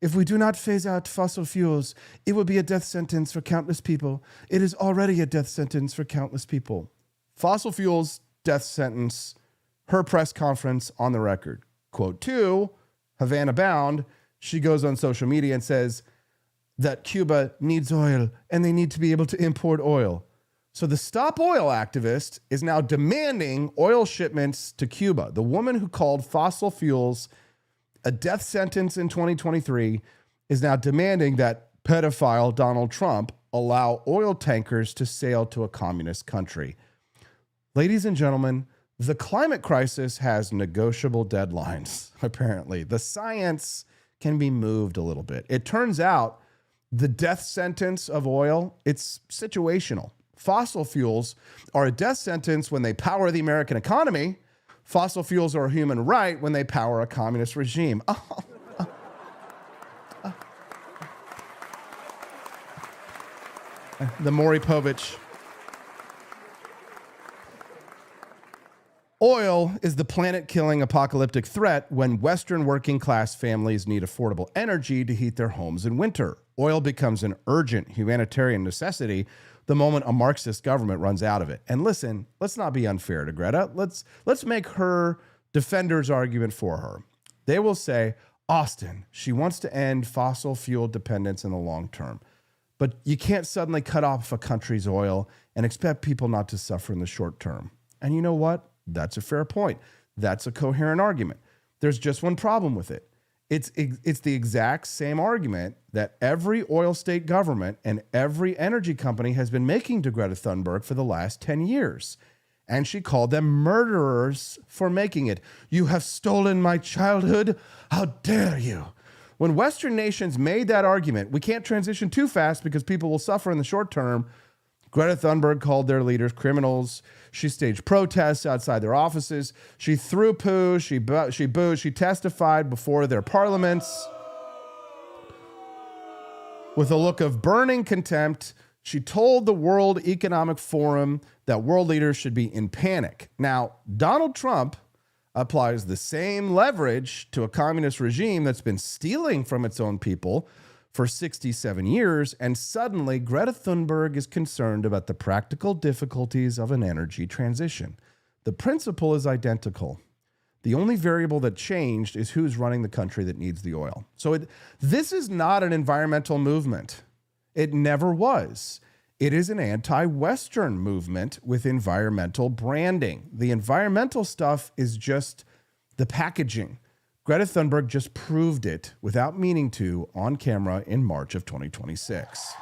if we do not phase out fossil fuels, it will be a death sentence for countless people. It is already a death sentence for countless people. Fossil fuels, death sentence, her press conference on the record. Quote two, Havana bound, she goes on social media and says that Cuba needs oil and they need to be able to import oil. So the Stop Oil activist is now demanding oil shipments to Cuba. The woman who called fossil fuels a death sentence in 2023 is now demanding that pedophile Donald Trump allow oil tankers to sail to a communist country. Ladies and gentlemen, the climate crisis has negotiable deadlines, apparently. The science can be moved a little bit. It turns out the death sentence of oil, it's situational. Fossil fuels are a death sentence when they power the American economy. Fossil fuels are a human right when they power a communist regime. The Maury Povich. Oil is the planet-killing apocalyptic threat when Western working-class families need affordable energy to heat their homes in winter. Oil becomes an urgent humanitarian necessity the moment a Marxist government runs out of it. And listen, let's not be unfair to Greta. Let's make her defender's argument for her. They will say, Austin, she wants to end fossil fuel dependence in the long term. But you can't suddenly cut off a country's oil and expect people not to suffer in the short term. And you know what? That's a fair point. That's a coherent argument. There's just one problem with it. It's the exact same argument that every oil state government and every energy company has been making to Greta Thunberg for the last 10 years. And she called them murderers for making it. You have stolen my childhood. How dare you? When Western nations made that argument, we can't transition too fast because people will suffer in the short term. Greta Thunberg called their leaders criminals. She staged protests outside their offices. She threw poo. She booed. She testified before their parliaments. With a look of burning contempt, she told the World Economic Forum that world leaders should be in panic. Now, Donald Trump applies the same leverage to a communist regime that's been stealing from its own people for 67 years, and suddenly Greta Thunberg is concerned about the practical difficulties of an energy transition. The principle is identical. The only variable that changed is who's running the country that needs the oil. So this is not an environmental movement. It never was. It is an anti-Western movement with environmental branding. The environmental stuff is just the packaging. Greta Thunberg just proved it without meaning to on camera in March of 2026.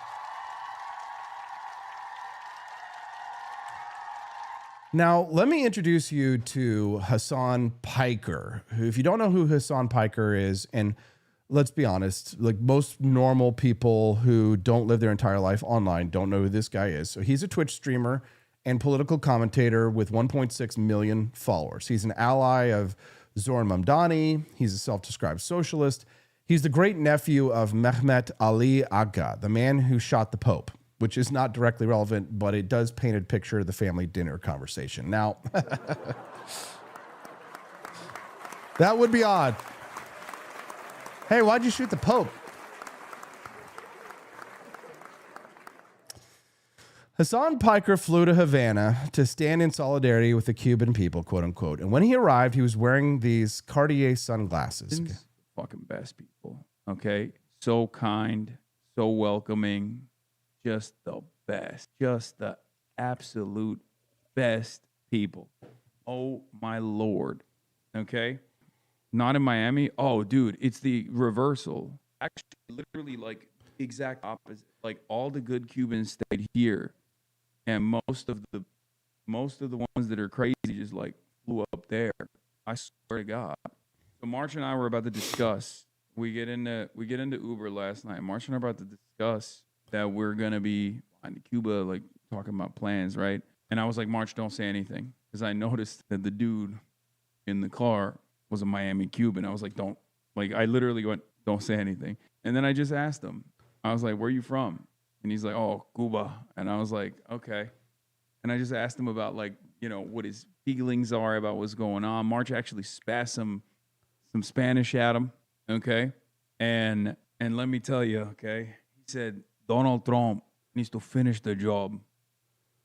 Now, let me introduce you to Hasan Piker, who, if you don't know who Hasan Piker is, and let's be honest, like most normal people who don't live their entire life online don't know who this guy is. So he's a Twitch streamer and political commentator with 1.6 million followers. He's an ally of Zoran Mamdani. He's a self-described socialist. He's the great nephew of Mehmet Ali Agha, the man who shot the Pope, which is not directly relevant, but it does paint a picture of the family dinner conversation. Now, that would be odd. Hey, why'd you shoot the Pope? Hasan Piker flew to Havana to stand in solidarity with the Cuban people, quote unquote. And when he arrived, he was wearing these Cartier sunglasses. Fucking best people. Okay. So kind, so welcoming, just the best, just the absolute best people. Oh my Lord. Okay. Not in Miami. Oh, dude, it's the reversal. Actually, literally, like exact opposite. Like all the good Cubans stayed here, and most of the ones that are crazy just like flew up there. I swear to God. So March and I were about to discuss. We get into Uber last night. March and I are about to discuss that we're gonna be in Cuba, like talking about plans, right? And I was like, March, don't say anything, because I noticed that the dude in the car was a Miami Cuban. I was like, I literally went, don't say anything. And then I just asked him, I was like, where are you from? And he's like, oh, Cuba. And I was like, okay. And I just asked him about, like, you know, what his feelings are about what's going on. March actually spat some Spanish at him, okay? And let me tell you, okay? He said, Donald Trump needs to finish the job.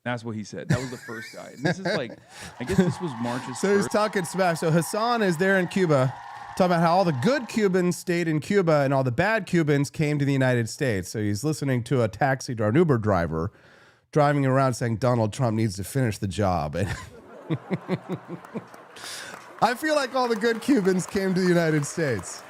That's what he said. That was the first guy. And this is like, I guess this was March's So he's talking smack. So Hasan is there in Cuba, talking about how all the good Cubans stayed in Cuba and all the bad Cubans came to the United States. So he's listening to a taxi or an Uber driver driving around saying Donald Trump needs to finish the job. And I feel like all the good Cubans came to the United States.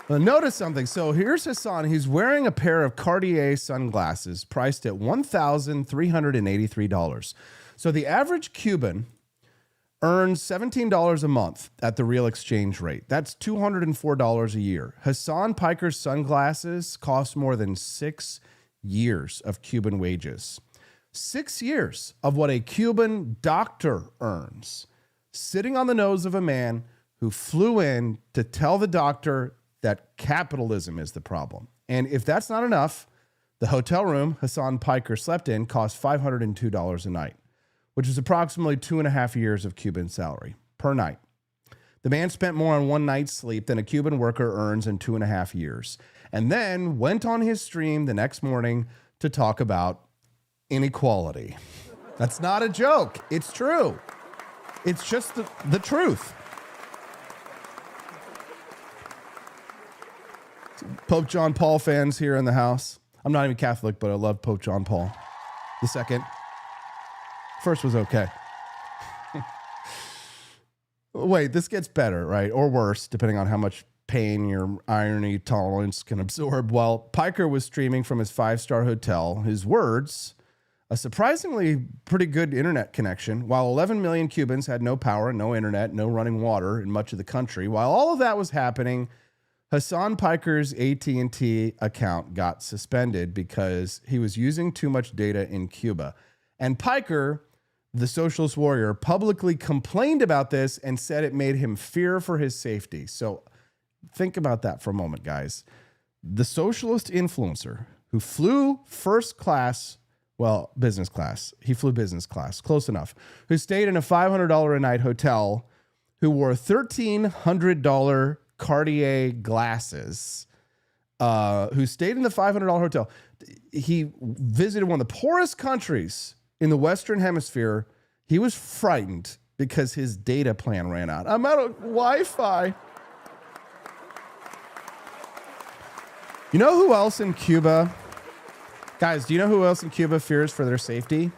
Well, notice something. So here's Hasan. He's wearing a pair of Cartier sunglasses priced at $1,383. So the average Cuban earns $17 a month at the real exchange rate. That's $204 a year. Hasan Piker's sunglasses cost more than 6 years of Cuban wages. 6 years of what a Cuban doctor earns, sitting on the nose of a man who flew in to tell the doctor that capitalism is the problem. And if that's not enough, the hotel room Hasan Piker slept in cost $502 a night, which is approximately 2.5 years of Cuban salary per night. The man spent more on one night's sleep than a Cuban worker earns in 2.5 years, and then went on his stream the next morning to talk about inequality. That's not a joke. It's true. It's just the truth. Pope John Paul fans here in the house. I'm not even Catholic, but I love Pope John Paul II. First was okay. Wait, this gets better, right? Or worse, depending on how much pain your irony tolerance can absorb. While Piker was streaming from his 5-star hotel, his words, a surprisingly pretty good internet connection, while 11 million Cubans had no power, no internet, no running water in much of the country. While all of that was happening, Hasan Piker's AT&T account got suspended because he was using too much data in Cuba. And Piker, the socialist warrior, publicly complained about this and said it made him fear for his safety. So think about that for a moment, guys. The socialist influencer who flew first class, well, business class. He flew business class, close enough. Who stayed in a $500 a night hotel, who wore $1,300 Cartier glasses, who stayed in the $500 hotel. He visited one of the poorest countries in the Western Hemisphere. He was frightened because his data plan ran out. I'm out of Wi-Fi. You know who else in Cuba? Guys, do you know who else in Cuba fears for their safety?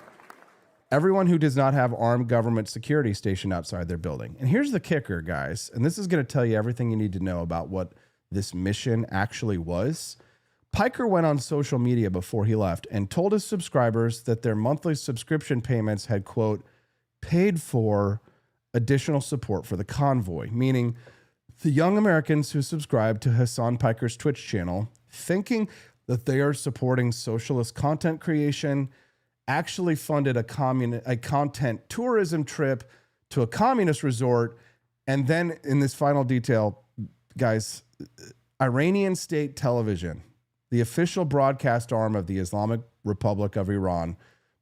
Everyone who does not have armed government security stationed outside their building. And here's the kicker, guys, and this is going to tell you everything you need to know about what this mission actually was. Piker went on social media before he left and told his subscribers that their monthly subscription payments had, quote, paid for additional support for the convoy, meaning The young Americans who subscribe to Hasan Piker's Twitch channel, thinking that they are supporting socialist content creation, actually funded a content tourism trip to a communist resort. And then in this final detail, guys, Iranian state television, the official broadcast arm of the Islamic Republic of Iran,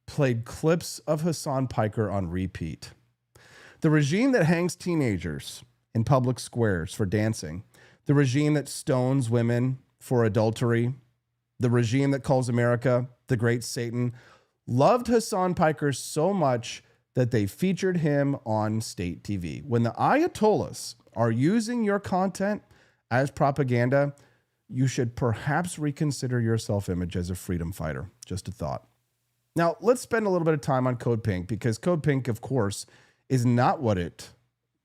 played clips of Hasan Piker on repeat. The regime that hangs teenagers in public squares for dancing, the regime that stones women for adultery, the regime that calls America the Great Satan, loved Hasan Piker so much that they featured him on state TV. When the Ayatollahs are using your content as propaganda, you should perhaps reconsider your self-image as a freedom fighter. Just a thought. Now, let's spend a little bit of time on Code Pink, because Code Pink, of course, is not what it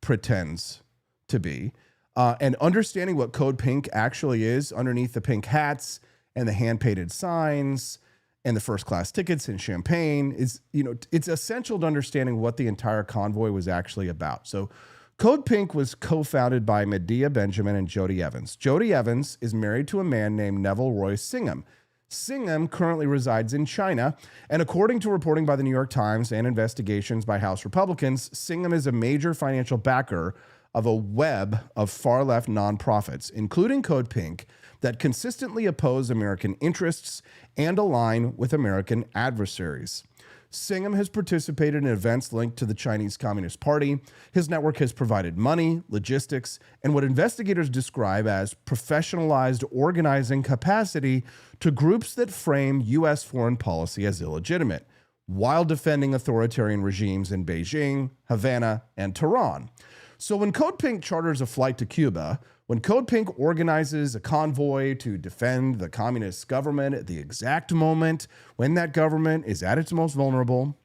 pretends to be. And understanding what Code Pink actually is underneath the pink hats and the hand-painted signs and the first-class tickets and champagne is, it's essential to understanding what the entire convoy was actually about. So Code Pink was co-founded by Medea Benjamin and Jody Evans. Jody Evans is married to a man named Neville Roy Singham. Singham currently resides in China, and according to reporting by the New York Times and investigations by House Republicans, Singham is a major financial backer of a web of far-left nonprofits, including Code Pink, that consistently oppose American interests and align with American adversaries. Singham has participated in events linked to the Chinese Communist Party. His network has provided money, logistics, and what investigators describe as professionalized organizing capacity to groups that frame U.S. foreign policy as illegitimate, while defending authoritarian regimes in Beijing, Havana, and Tehran. So when Code Pink charters a flight to Cuba, when Code Pink organizes a convoy to defend the communist government at the exact moment when that government is at its most vulnerable,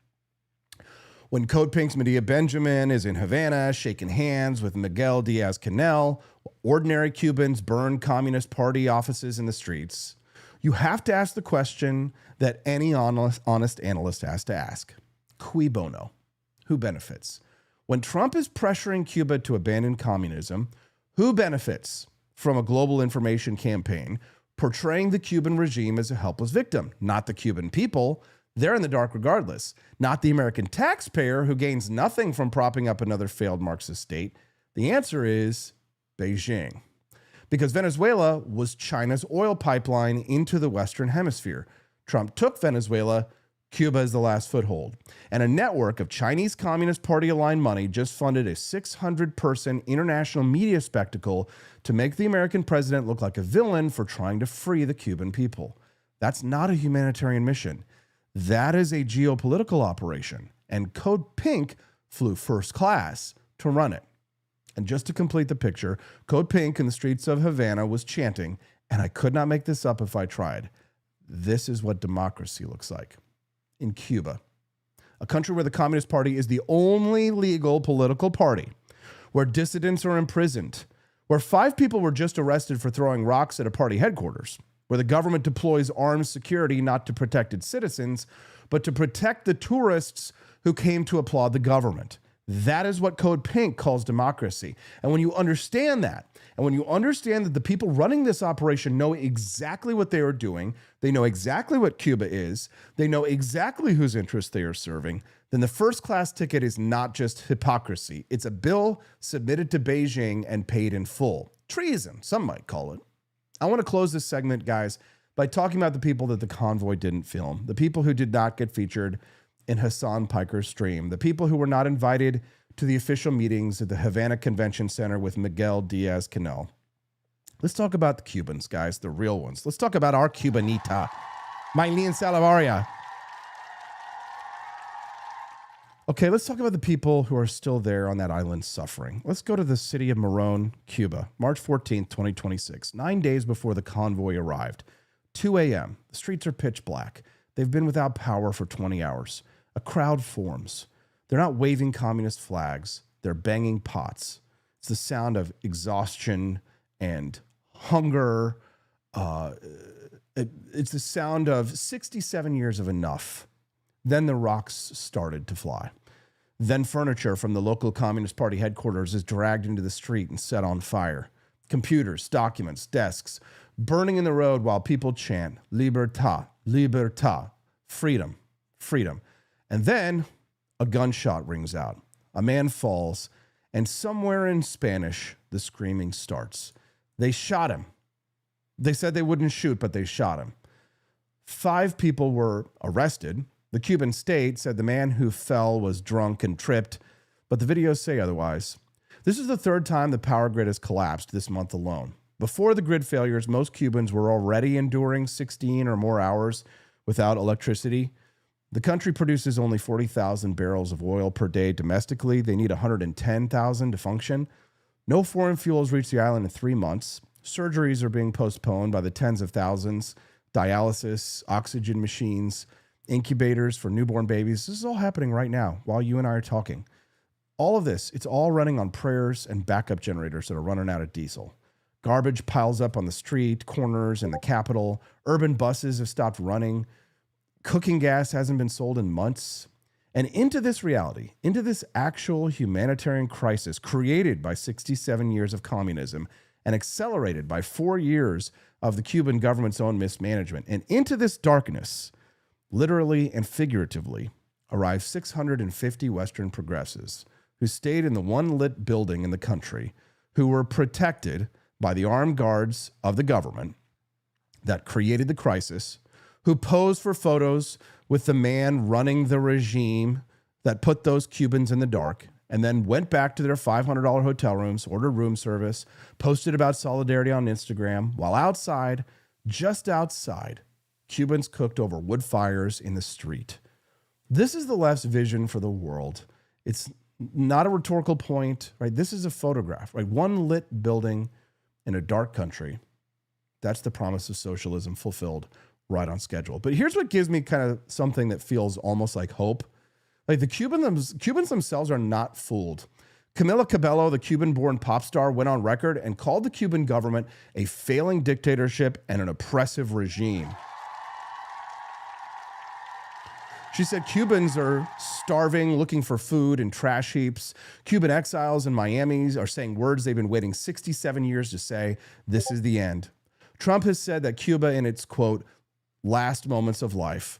when Code Pink's Medea Benjamin is in Havana shaking hands with Miguel Diaz-Canel, ordinary Cubans burn Communist Party offices in the streets, you have to ask the question that any honest analyst has to ask. Cui bono? Who benefits? When Trump is pressuring Cuba to abandon communism, who benefits from a global information campaign portraying the Cuban regime as a helpless victim? Not the Cuban people. They're in the dark regardless. Not the American taxpayer, who gains nothing from propping up another failed Marxist state. The answer is Beijing. Because Venezuela was China's oil pipeline into the Western Hemisphere. Trump took Venezuela. Cuba is the last foothold. And a network of Chinese Communist Party-aligned money just funded a 600-person international media spectacle to make the American president look like a villain for trying to free the Cuban people. That's not a humanitarian mission. That is a geopolitical operation. And Code Pink flew first class to run it. And just to complete the picture, Code Pink in the streets of Havana was chanting, and I could not make this up if I tried, "This is what democracy looks like." In Cuba, a country where the Communist Party is the only legal political party, where dissidents are imprisoned, where 5 people were just arrested for throwing rocks at a party headquarters, where the government deploys armed security not to protect its citizens, but to protect the tourists who came to applaud the government. That is what Code Pink calls democracy. And when you understand that, and when you understand that the people running this operation know exactly what they are doing, they know exactly what Cuba is, they know exactly whose interests they are serving, then the first-class ticket is not just hypocrisy. It's a bill submitted to Beijing and paid in full. Treason, some might call it. I want to close this segment, guys, by talking about the people that the convoy didn't film, the people who did not get featured in Hasan Piker's stream, the people who were not invited to the official meetings at the Havana Convention Center with Miguel Diaz-Canel. Let's talk about the Cubans, guys, the real ones. Let's talk about our Cubanita, Maylene Salavaria. Okay, let's talk about the people who are still there on that island suffering. Let's go to the city of Morón, Cuba, March 14th, 2026, 9 days before the convoy arrived. 2 a.m., the streets are pitch black. They've been without power for 20 hours. A crowd forms. They're not waving communist flags. They're banging pots. It's the sound of exhaustion and hunger. It's the sound of 67 years of enough. Then the rocks started to fly. Then furniture from the local Communist Party headquarters is dragged into the street and set on fire. Computers, documents, desks burning in the road while people chant, libertad, libertad, freedom, freedom. And then a gunshot rings out. A man falls, and somewhere in Spanish, the screaming starts. They shot him. They said they wouldn't shoot, but they shot him. 5 people were arrested. The Cuban state said the man who fell was drunk and tripped, but the videos say otherwise. This is the 3rd time the power grid has collapsed this month alone. Before the grid failures, most Cubans were already enduring 16 or more hours without electricity. The country produces only 40,000 barrels of oil per day domestically. They need 110,000 to function. No foreign fuels reach the island in 3 months. Surgeries are being postponed by the tens of thousands. Dialysis, oxygen machines, incubators for newborn babies. This is all happening right now while you and I are talking. All of this, it's all running on prayers and backup generators that are running out of diesel. Garbage piles up on the street, corners, and the capital. Urban buses have stopped running. Cooking gas hasn't been sold in months. And into this reality, into this actual humanitarian crisis created by 67 years of communism and accelerated by 4 years of the Cuban government's own mismanagement, and into this darkness, literally and figuratively, arrived 650 Western progressives who stayed in the one lit building in the country, who were protected by the armed guards of the government that created the crisis, who posed for photos with the man running the regime that put those Cubans in the dark, and then went back to their $500 hotel rooms, ordered room service, posted about solidarity on Instagram, while outside, just outside, Cubans cooked over wood fires in the street. This is the left's vision for the world. It's not a rhetorical point, right? This is a photograph, right? One lit building in a dark country. That's the promise of socialism fulfilled right on schedule. But here's what gives me kind of something that feels almost like hope. Like the Cubans themselves are not fooled. Camila Cabello, the Cuban-born pop star, went on record and called the Cuban government a failing dictatorship and an oppressive regime. She said Cubans are starving, looking for food in trash heaps. Cuban exiles in Miami are saying words they've been waiting 67 years to say. This is the end. Trump has said that Cuba in its, quote, last moments of life.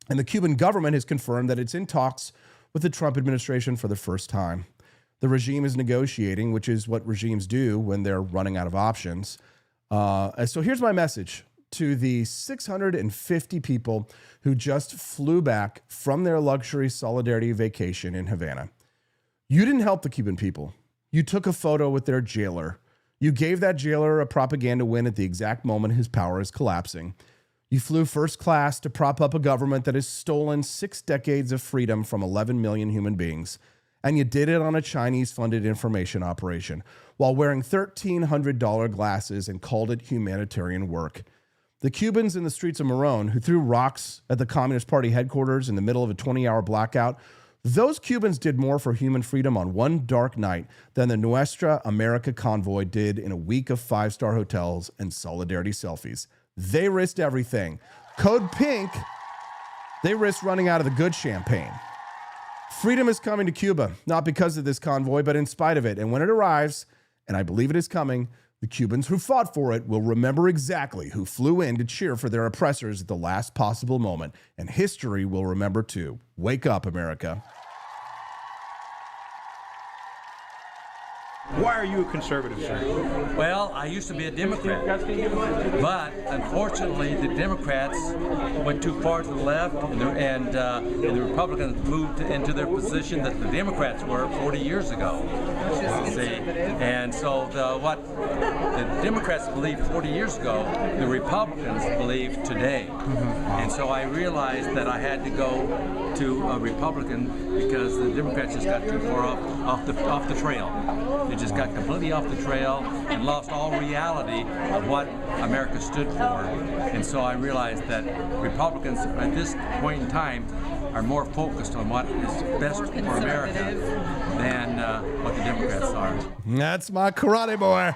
And the Cuban government has confirmed that it's in talks with the Trump administration for the first time. The regime is negotiating, which is what regimes do when they're running out of options. And so here's my message to the 650 people who just flew back from their luxury solidarity vacation in Havana. You didn't help the Cuban people. You took a photo with their jailer. You gave that jailer a propaganda win at the exact moment his power is collapsing. You flew first class to prop up a government that has stolen 6 decades of freedom from 11 million human beings. And you did it on a Chinese-funded information operation while wearing $1,300 glasses and called it humanitarian work. The Cubans in the streets of Morón who threw rocks at the Communist Party headquarters in the middle of a 20-hour blackout, those Cubans did more for human freedom on one dark night than the Nuestra America convoy did in a week of 5-star hotels and solidarity selfies. They risked everything. Code Pink, they risked running out of the good champagne. Freedom is coming to Cuba, not because of this convoy, but in spite of it. And when it arrives, and I believe it is coming, the Cubans who fought for it will remember exactly who flew in to cheer for their oppressors at the last possible moment. And history will remember too. Wake up, America. Why are you a conservative, sir? Well, I used to be a Democrat, but unfortunately the Democrats went too far to the left, and the Republicans moved into their position that the Democrats were 40 years ago. See, and so what the Democrats believed 40 years ago, the Republicans believe today. And so I realized that I had to go to a Republican because the Democrats just got too far off the trail. They just got completely off the trail and lost all reality of what America stood for. And so I realized that Republicans at this point in time are more focused on what is best for America than what the Democrats are. That's my karate boy.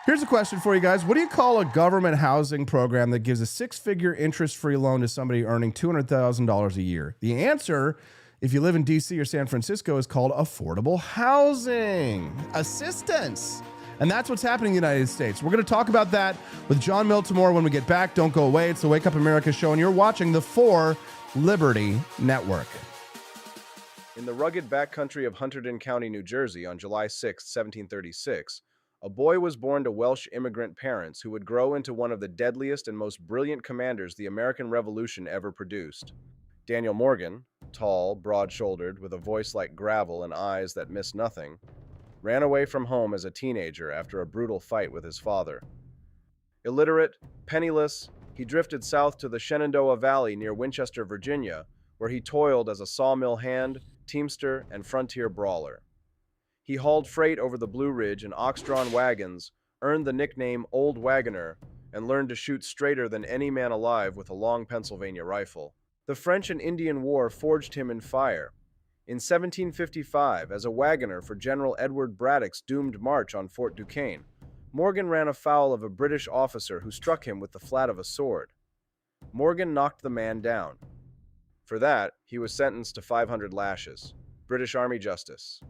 Here's a question for you guys. What do you call a government housing program that gives a six-figure interest-free loan to somebody earning $200,000 a year? The answer, if you live in D.C. or San Francisco, is called affordable housing assistance. And that's what's happening in the United States. We're going to talk about that with John Miltimore when we get back. Don't go away. It's the Wake Up America show, and you're watching the 4 Liberty Network. In the rugged backcountry of Hunterdon County, New Jersey, on July 6, 1736, a boy was born to Welsh immigrant parents who would grow into one of the deadliest and most brilliant commanders the American Revolution ever produced. Daniel Morgan, tall, broad-shouldered, with a voice like gravel and eyes that miss nothing, ran away from home as a teenager after a brutal fight with his father. Illiterate, penniless, he drifted south to the Shenandoah Valley near Winchester, Virginia, where he toiled as a sawmill hand, teamster, and frontier brawler. He hauled freight over the Blue Ridge in ox-drawn wagons, earned the nickname Old Wagoner, and learned to shoot straighter than any man alive with a long Pennsylvania rifle. The French and Indian War forged him in fire. In 1755, as a wagoner for General Edward Braddock's doomed march on Fort Duquesne, Morgan ran afoul of a British officer who struck him with the flat of a sword. Morgan knocked the man down. For that, he was sentenced to 500 lashes. British Army justice.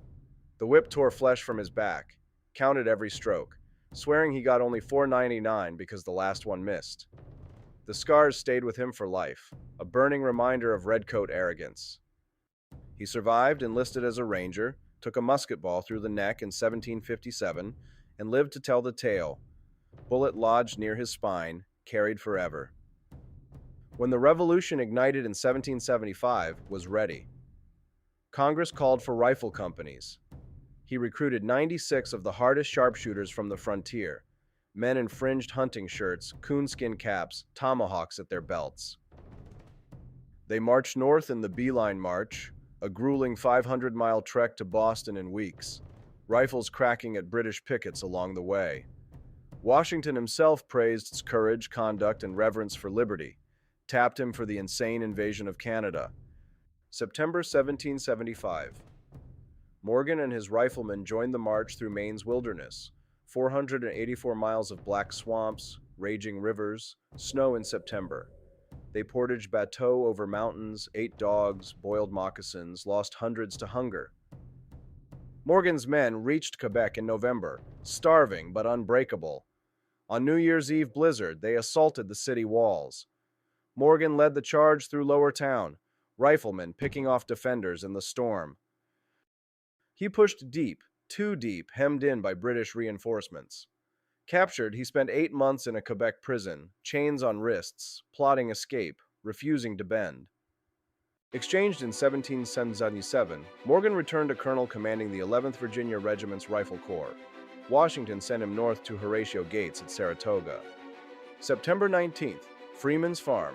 The whip tore flesh from his back, counted every stroke, swearing he got only $4.99 because the last one missed. The scars stayed with him for life, a burning reminder of redcoat arrogance. He survived, enlisted as a ranger, took a musket ball through the neck in 1757, and lived to tell the tale. Bullet lodged near his spine, carried forever. When the revolution ignited in 1775 was ready, Congress called for rifle companies. He recruited 96 of the hardest sharpshooters from the frontier, men in fringed hunting shirts, coonskin caps, tomahawks at their belts. They marched north in the Beeline March, a grueling 500-mile trek to Boston in weeks, rifles cracking at British pickets along the way. Washington himself praised its courage, conduct, and reverence for liberty, tapped him for the insane invasion of Canada. September 1775. Morgan and his riflemen joined the march through Maine's wilderness, 484 miles of black swamps, raging rivers, snow in September. They portaged bateaux over mountains, ate dogs, boiled moccasins, lost hundreds to hunger. Morgan's men reached Quebec in November, starving but unbreakable. On New Year's Eve blizzard, they assaulted the city walls. Morgan led the charge through Lower Town, riflemen picking off defenders in the storm. He pushed deep, too deep, hemmed in by British reinforcements. Captured, he spent 8 months in a Quebec prison, chains on wrists, plotting escape, refusing to bend. Exchanged in 1777, Morgan returned to colonel commanding the 11th Virginia Regiment's Rifle Corps. Washington sent him north to Horatio Gates at Saratoga. September 19th, Freeman's Farm.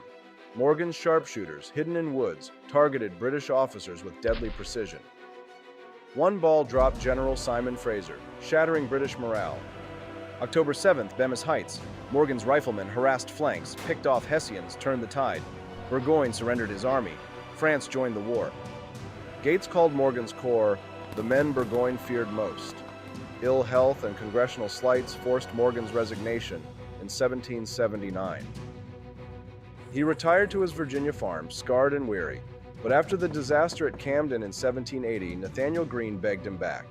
Morgan's sharpshooters, hidden in woods, targeted British officers with deadly precision. One ball dropped General Simon Fraser, shattering British morale. October 7th, Bemis Heights. Morgan's riflemen harassed flanks, picked off Hessians, turned the tide. Burgoyne surrendered his army. France joined the war. Gates called Morgan's corps the men Burgoyne feared most. Ill health and congressional slights forced Morgan's resignation in 1779. He retired to his Virginia farm, scarred and weary. But after the disaster at Camden in 1780, Nathaniel Greene begged him back.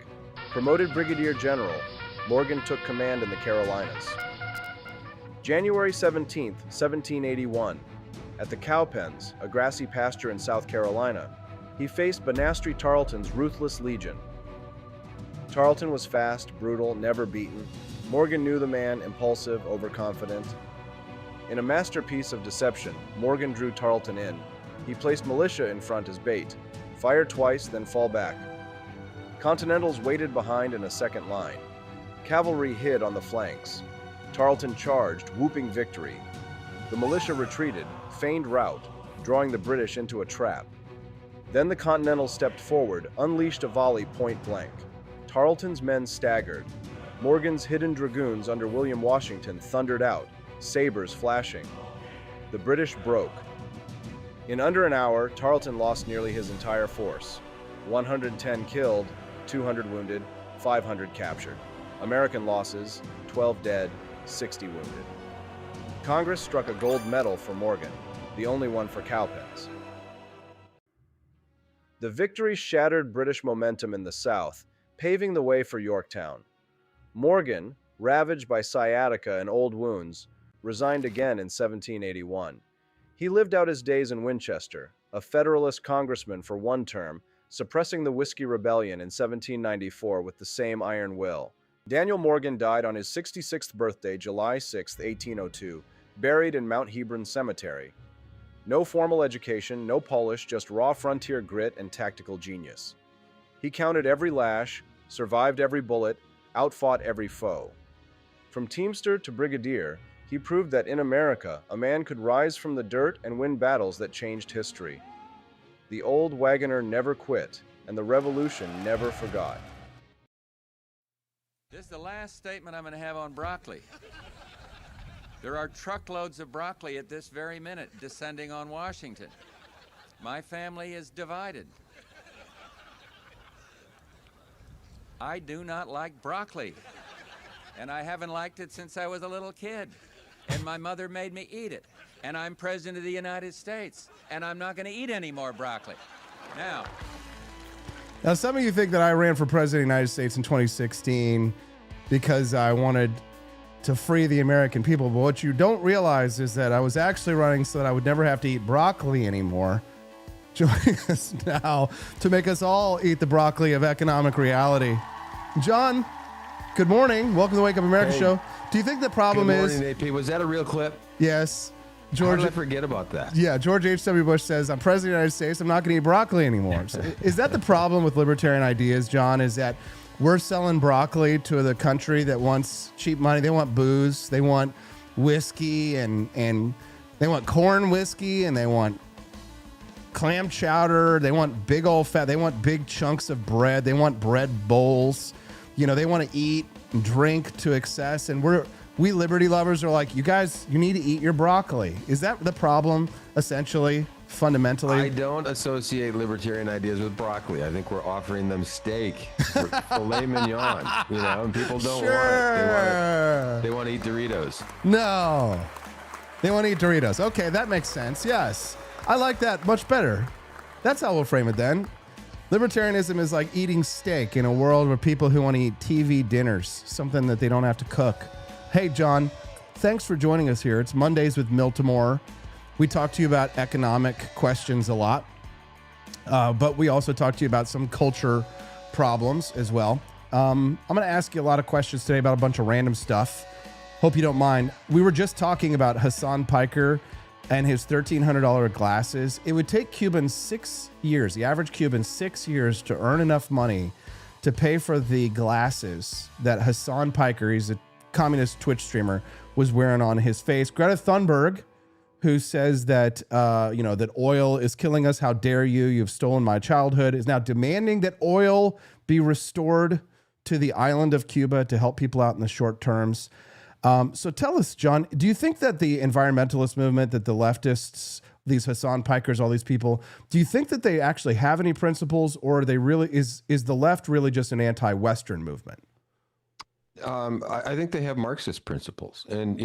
Promoted brigadier general, Morgan took command in the Carolinas. January 17, 1781, at the Cowpens, a grassy pasture in South Carolina, he faced Banastri Tarleton's ruthless legion. Tarleton was fast, brutal, never beaten. Morgan knew the man, impulsive, overconfident. In a masterpiece of deception, Morgan drew Tarleton in. He placed militia in front as bait. Fire twice, then fall back. Continentals waited behind in a second line. Cavalry hid on the flanks. Tarleton charged, whooping victory. The militia retreated, feigned rout, drawing the British into a trap. Then the Continentals stepped forward, unleashed a volley point blank. Tarleton's men staggered. Morgan's hidden dragoons under William Washington thundered out, sabers flashing. The British broke. In under an hour, Tarleton lost nearly his entire force. 110 killed, 200 wounded, 500 captured. American losses, 12 dead, 60 wounded. Congress struck a gold medal for Morgan, the only one for cowpens. The victory shattered British momentum in the South, paving the way for Yorktown. Morgan, ravaged by sciatica and old wounds, resigned again in 1781. He lived out his days in Winchester, a Federalist congressman for one term, suppressing the Whiskey Rebellion in 1794 with the same iron will. Daniel Morgan died on his 66th birthday, July 6, 1802, buried in Mount Hebron Cemetery. No formal education, no polish, just raw frontier grit and tactical genius. He counted every lash, survived every bullet, outfought every foe. From teamster to brigadier, he proved that in America, a man could rise from the dirt and win battles that changed history. The old wagoner never quit, and the revolution never forgot. This is the last statement I'm going to have on broccoli. There are truckloads of broccoli at this very minute descending on Washington. My family is divided. I do not like broccoli, and I haven't liked it since I was a little kid, and my mother made me eat it, and I'm president of the United States, and I'm not going to eat any more broccoli. Now, some of you think that I ran for president of the United States in 2016 because I wanted to free the American people. But what you don't realize is that I was actually running so that I would never have to eat broccoli anymore. Joining us now to make us all eat the broccoli of economic reality. John, good morning. Welcome to the Wake Up America show. Do you think the problem is... Good morning, AP. Was that a real clip? Yes. George, how did I forget about that? Yeah, George H.W. Bush says, I'm president of the United States, I'm not going to eat broccoli anymore. So is that the problem with libertarian ideas, John, is that we're selling broccoli to the country that wants cheap money? They want booze, they want whiskey, and they want corn whiskey, and they want clam chowder, they want big old fat, they want big chunks of bread, they want bread bowls. You know, they want to eat and drink to excess, and we liberty lovers are like, you guys, you need to eat your broccoli. Is that the problem, essentially, fundamentally? I don't associate libertarian ideas with broccoli. I think we're offering them steak, filet mignon, you know, and people don't want it. They want to eat Doritos. No. They want to eat Doritos. Okay, that makes sense. Yes. I like that much better. That's how we'll frame it then. Libertarianism is like eating steak in a world where people who want to eat TV dinners, something that they don't have to cook. Hey, John, thanks for joining us here. It's Mondays with Miltimore. We talk to you about economic questions a lot, but we also talk to you about some culture problems as well. I'm going to ask you a lot of questions today about a bunch of random stuff. Hope you don't mind. We were just talking about Hasan Piker and his $1,300 glasses. It would take Cubans 6 years, the average Cuban, 6 years to earn enough money to pay for the glasses that Hasan Piker, he's a communist Twitch streamer, was wearing on his face. Greta Thunberg, who says that that oil is killing us. How dare you? You've stolen my childhood. Is now demanding that oil be restored to the island of Cuba to help people out in the short terms. So tell us, John, do you think that the environmentalist movement, that the leftists, these Hasan Pikers, all these people, do you think that they actually have any principles, or are they really is the left really just an anti-Western movement? I think they have Marxist principles, and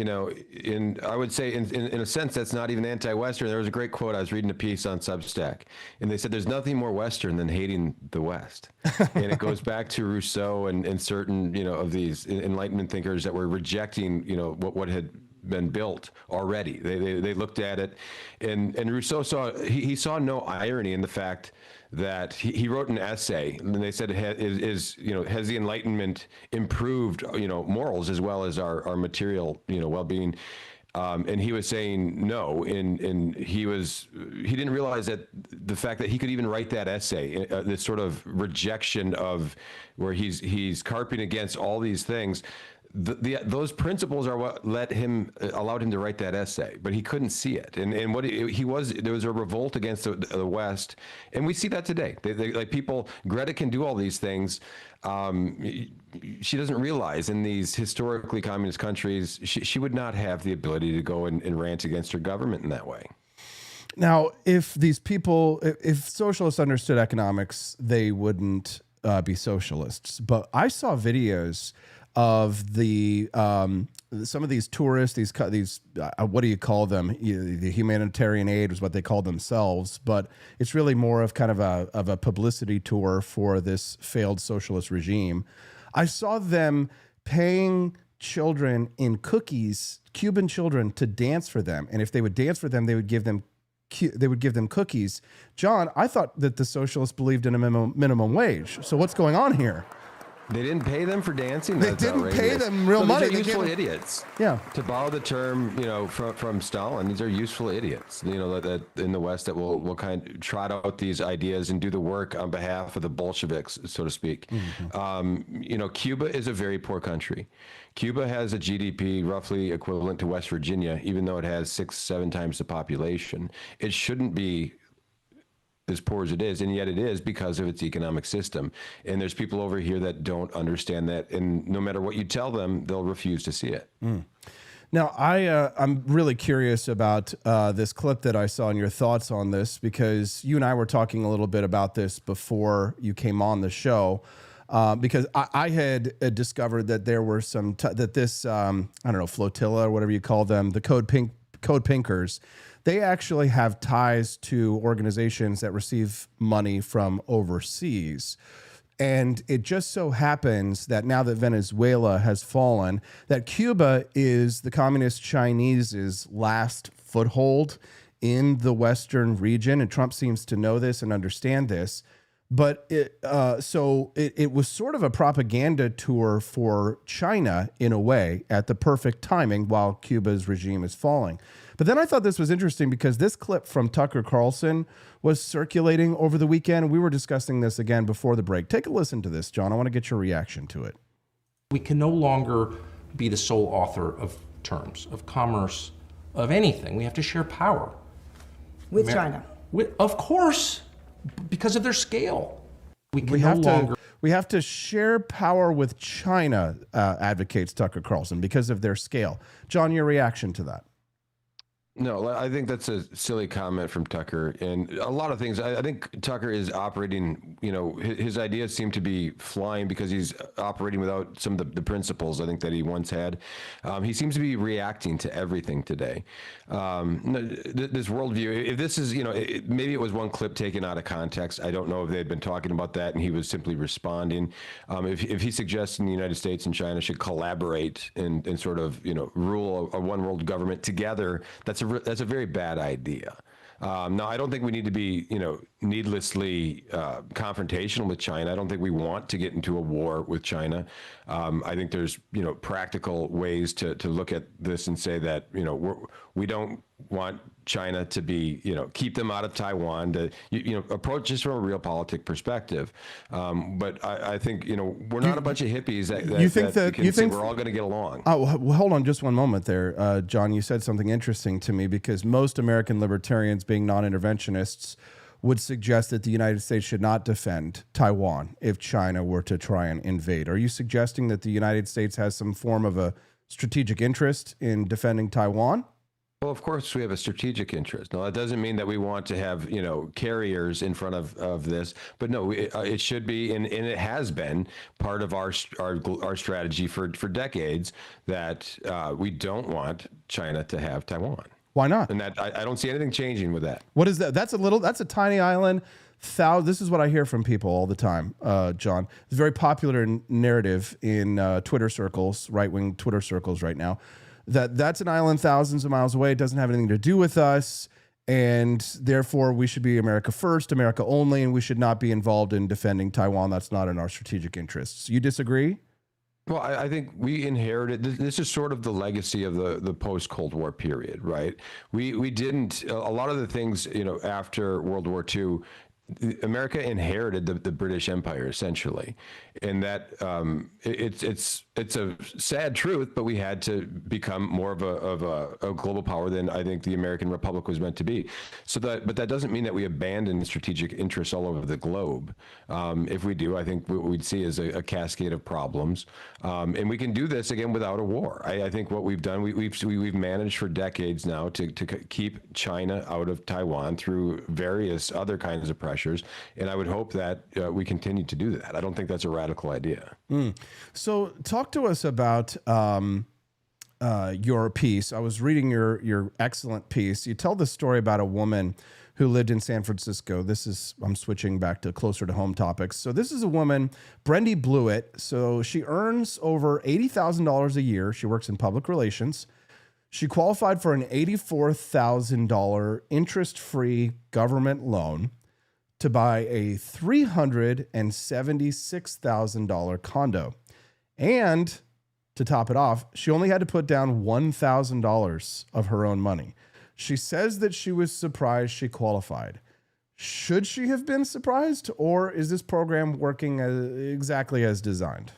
I would say in a sense that's not even anti-Western. There was a great quote. I was reading a piece on Substack, and they said there's nothing more Western than hating the West, and it goes back to Rousseau and certain of these Enlightenment thinkers that were rejecting what had been built already. They looked at it, and Rousseau saw no irony in the fact that he wrote an essay, and they said, has the Enlightenment improved, morals as well as our material, well-being? And he was saying no, and he didn't realize that the fact that he could even write that essay, this sort of rejection of where he's carping against all these things. Those principles are what allowed him to write that essay, but he couldn't see it. And there was a revolt against the West, and we see that today. They like people. Greta can do all these things. She doesn't realize in these historically communist countries, she would not have the ability to go and rant against her government in that way. Now, if these people, if socialists understood economics, they wouldn't be socialists. But I saw videos of the some of these tourists, these what do you call them? The humanitarian aid is what they call themselves, but it's really more of kind of a publicity tour for this failed socialist regime. I saw them paying children in cookies, Cuban children, to dance for them, and if they would dance for them, they would give them cookies. John, I thought that the socialists believed in a minimum wage. So what's going on here? They didn't pay them for dancing. They didn't pay them real money. These are useful idiots. Yeah. To borrow the term, from Stalin, these are useful idiots. That in the West that will kind of trot out these ideas and do the work on behalf of the Bolsheviks, so to speak. Mm-hmm. Cuba is a very poor country. Cuba has a GDP roughly equivalent to West Virginia, even though it has 6-7 times the population. It shouldn't be as poor as it is, and yet it is because of its economic system. And there's people over here that don't understand that, and no matter what you tell them, they'll refuse to see it. Now, I'm really curious about this clip that I saw and your thoughts on this, because you and I were talking a little bit about this before you came on the show, because I had discovered that there were some, flotilla or whatever you call them, the Code Pinkers, they actually have ties to organizations that receive money from overseas. And it just so happens that now that Venezuela has fallen, that Cuba is the communist Chinese's last foothold in the Western region. And Trump seems to know this and understand this. But it was sort of a propaganda tour for China in a way at the perfect timing while Cuba's regime is falling. But then I thought this was interesting because this clip from Tucker Carlson was circulating over the weekend. We were discussing this again before the break. Take a listen to this, John. I want to get your reaction to it. We can no longer be the sole author of terms, of commerce, of anything. We have to share power. With China? Of course, because of their scale. We have to share power with China, advocates Tucker Carlson, because of their scale. John, your reaction to that? No, I think that's a silly comment from Tucker. And a lot of things, I think Tucker is operating, his ideas seem to be flying because he's operating without some of the principles I think that he once had. He seems to be reacting to everything today. This worldview, if this is, maybe it was one clip taken out of context. I don't know if they'd been talking about that and he was simply responding. If he's suggesting the United States and China should collaborate and sort of, rule a one world government together, that's a very bad idea. Now, I don't think we need to be, needlessly confrontational with China. I don't think we want to get into a war with China. I think there's, practical ways to look at this and say that, we don't want China to be, keep them out of Taiwan, to, approach this from a realpolitik perspective. But I think, we're not a bunch of hippies that we're all going to get along. Oh, well, hold on just one moment there, John. You said something interesting to me because most American libertarians, being non-interventionists, would suggest that the United States should not defend Taiwan if China were to try and invade. Are you suggesting that the United States has some form of a strategic interest in defending Taiwan? Well, of course, we have a strategic interest. Now, that doesn't mean that we want to have, carriers in front of this. But no, it should be, and it has been part of our strategy for decades that we don't want China to have Taiwan. Why not? And that I don't see anything changing with that. What is that? That's a tiny island. This is what I hear from people all the time, John. It's a very popular narrative in Twitter circles, right-wing Twitter circles right now. That's an island thousands of miles away. It doesn't have anything to do with us, and therefore we should be America first, America only, and we should not be involved in defending Taiwan. That's not in our strategic interests. You disagree? Well, I think we inherited, this is sort of the legacy of the post-Cold War period, right? We didn't, a lot of the things, after World War II, America inherited the British Empire essentially, and that it's a sad truth, but we had to become more of a global power than I think the American Republic was meant to be. But that doesn't mean that we abandon strategic interests all over the globe. If we do, I think what we'd see is a cascade of problems, and we can do this again without a war. I think what we've done, we've managed for decades now to keep China out of Taiwan through various other kinds of pressures, and I would hope that we continue to do that. I don't think that's a radical idea. So talk talk to us about your piece. I was reading your excellent piece. You tell the story about a woman who lived in San Francisco. I'm switching back to closer to home topics. So this is a woman, Brendy Blewett. So she earns over $80,000 a year. She works in public relations. She qualified for an $84,000 interest-free government loan to buy a $376,000 condo. And to top it off, she only had to put down $1,000 of her own money. She says that she was surprised she qualified. Should she have been surprised, or is this program working exactly as designed?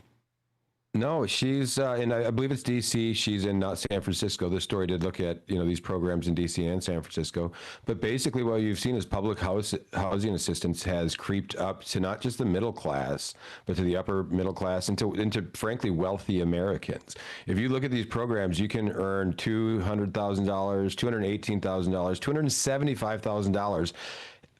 No, she's in, I believe it's DC. She's in San Francisco. This story did look at, these programs in DC and San Francisco. But basically what you've seen is public housing assistance has creeped up to not just the middle class, but to the upper middle class and into frankly, wealthy Americans. If you look at these programs, you can earn $200,000, $218,000, $275,000.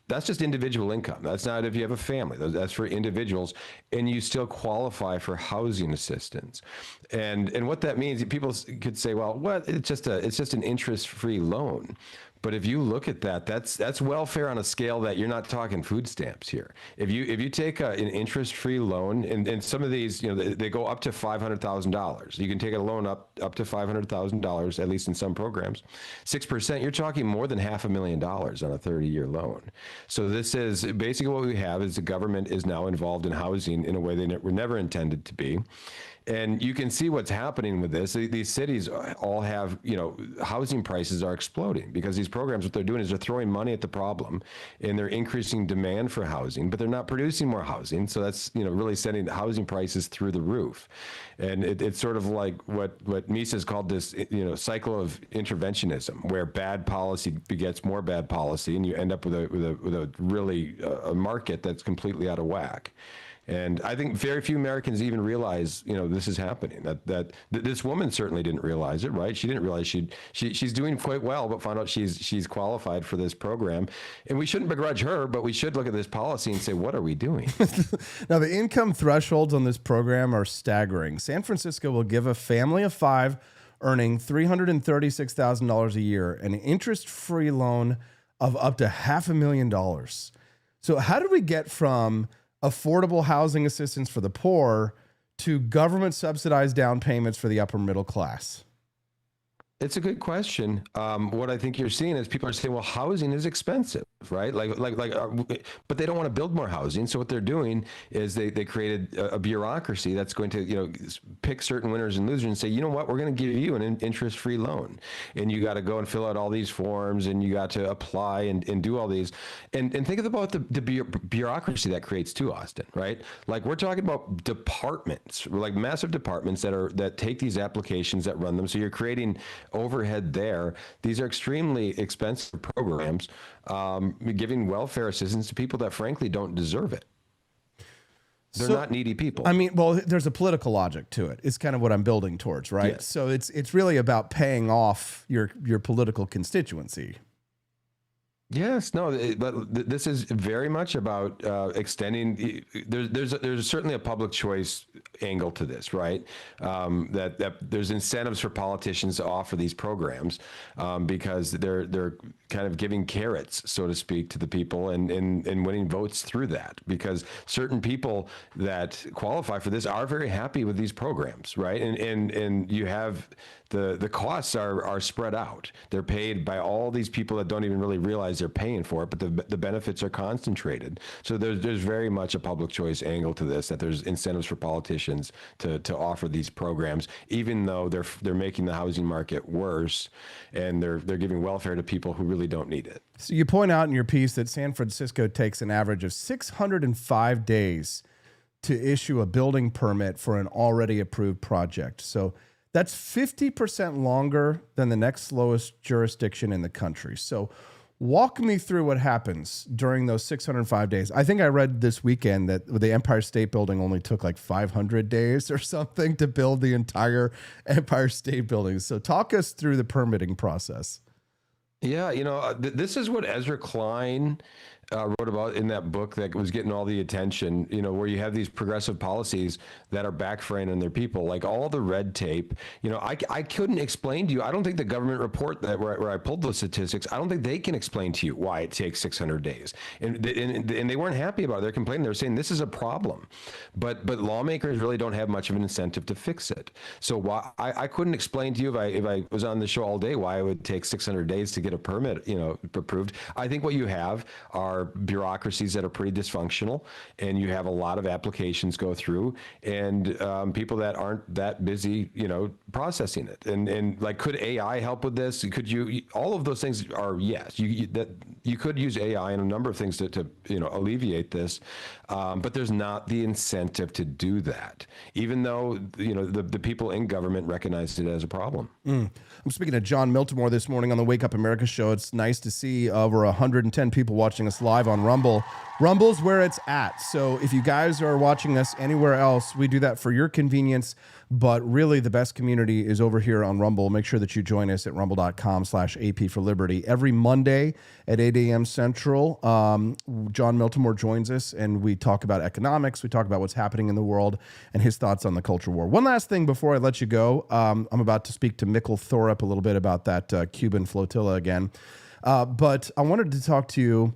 That's just individual income. That's not if you have a family. That's for individuals, and you still qualify for housing assistance. And what that means, people could say, well, what? It's just an interest-free loan. But if you look at that, that's welfare on a scale that you're not talking food stamps here. If you take an interest-free loan, and some of these, they go up to $500,000. You can take a loan up to $500,000, at least in some programs. 6%, you're talking more than $500,000 on a 30-year loan. So this is basically what we have is the government is now involved in housing in a way they were never intended to be. And you can see what's happening with this. These cities all have, housing prices are exploding because these programs, what they're doing is they're throwing money at the problem and they're increasing demand for housing, but they're not producing more housing. So that's, really sending the housing prices through the roof. And it's sort of like what Mises called this, cycle of interventionism, where bad policy begets more bad policy, and you end up with a really a market that's completely out of whack. And I think very few Americans even realize, this is happening. That this woman certainly didn't realize it, right? She didn't realize she's doing quite well, but found out she's qualified for this program. And we shouldn't begrudge her, but we should look at this policy and say, what are we doing? Now, the income thresholds on this program are staggering. San Francisco will give a family of 5 earning $336,000 a year an interest-free loan of up to $500,000. So how did we get from affordable housing assistance for the poor to government subsidized down payments for the upper middle class? It's a good question. What I think you're seeing is people are saying, well, housing is expensive, right? But they don't want to build more housing. So what they're doing is they created a bureaucracy that's going to, pick certain winners and losers and say, you know what, we're going to give you an interest-free loan. And you got to go and fill out all these forms and you got to apply and do all these. And think about the bureaucracy that creates too, Austin, right? Like we're talking about departments, like massive departments that take these applications that run them. So you're creating overhead there. These are extremely expensive programs, giving welfare assistance to people that frankly don't deserve it. They're not needy people. I mean, well, there's a political logic to it. It's kind of what I'm building towards, right? Yes. So it's really about paying off your political constituency. Yes, no, but this is very much about extending. There's certainly a public choice angle to this, right? That there's incentives for politicians to offer these programs because they're kind of giving carrots, so to speak, to the people and winning votes through that. Because certain people that qualify for this are very happy with these programs, right? And you have the costs are spread out. They're paid by all these people that don't even really realize they're paying for it, but the benefits are concentrated. So there's very much a public choice angle to this, that there's incentives for politicians to offer these programs, even though they're making the housing market worse and they're giving welfare to people who really don't need it. So you point out in your piece that San Francisco takes an average of 605 days to issue a building permit for an already approved project. So that's 50% longer than the next slowest jurisdiction in the country. So walk me through what happens during those 605 days. I think I read this weekend that the Empire State Building only took like 500 days or something to build the entire Empire State Building. So talk us through the permitting process. Yeah, this is what Ezra Klein wrote about in that book that was getting all the attention, you know, where you have these progressive policies that are backfiring on their people, like all the red tape. You know, I couldn't explain to you. I don't think the government report that where I pulled those statistics, I don't think they can explain to you why it takes 600 days. And they weren't happy about it. They're complaining. They're saying this is a problem. But lawmakers really don't have much of an incentive to fix it. So why I couldn't explain to you if I was on the show all day why it would take 600 days to get a permit, you know, approved. I think what you have are bureaucracies that are pretty dysfunctional, and you have a lot of applications go through, and people that aren't that busy, you know, processing it. And like, could AI help with this? Could you? All of those things are yes. You could use AI in a number of things to you know, alleviate this, but there's not the incentive to do that, even though, you know, the people in government recognized it as a problem. I'm speaking to John Miltimore this morning on the Wake Up America show. It's nice to see over 110 people watching us live on Rumble. Rumble's where it's at. So if you guys are watching us anywhere else, we do that for your convenience. But really, the best community is over here on Rumble. Make sure that you join us at rumble.com/AP for Liberty. Every Monday at 8 a.m. Central, John Miltimore joins us, and we talk about economics. We talk about what's happening in the world and his thoughts on the culture war. One last thing before I let you go. I'm about to speak to Mikkel Thorup a little bit about that Cuban flotilla again. But I wanted to talk to you,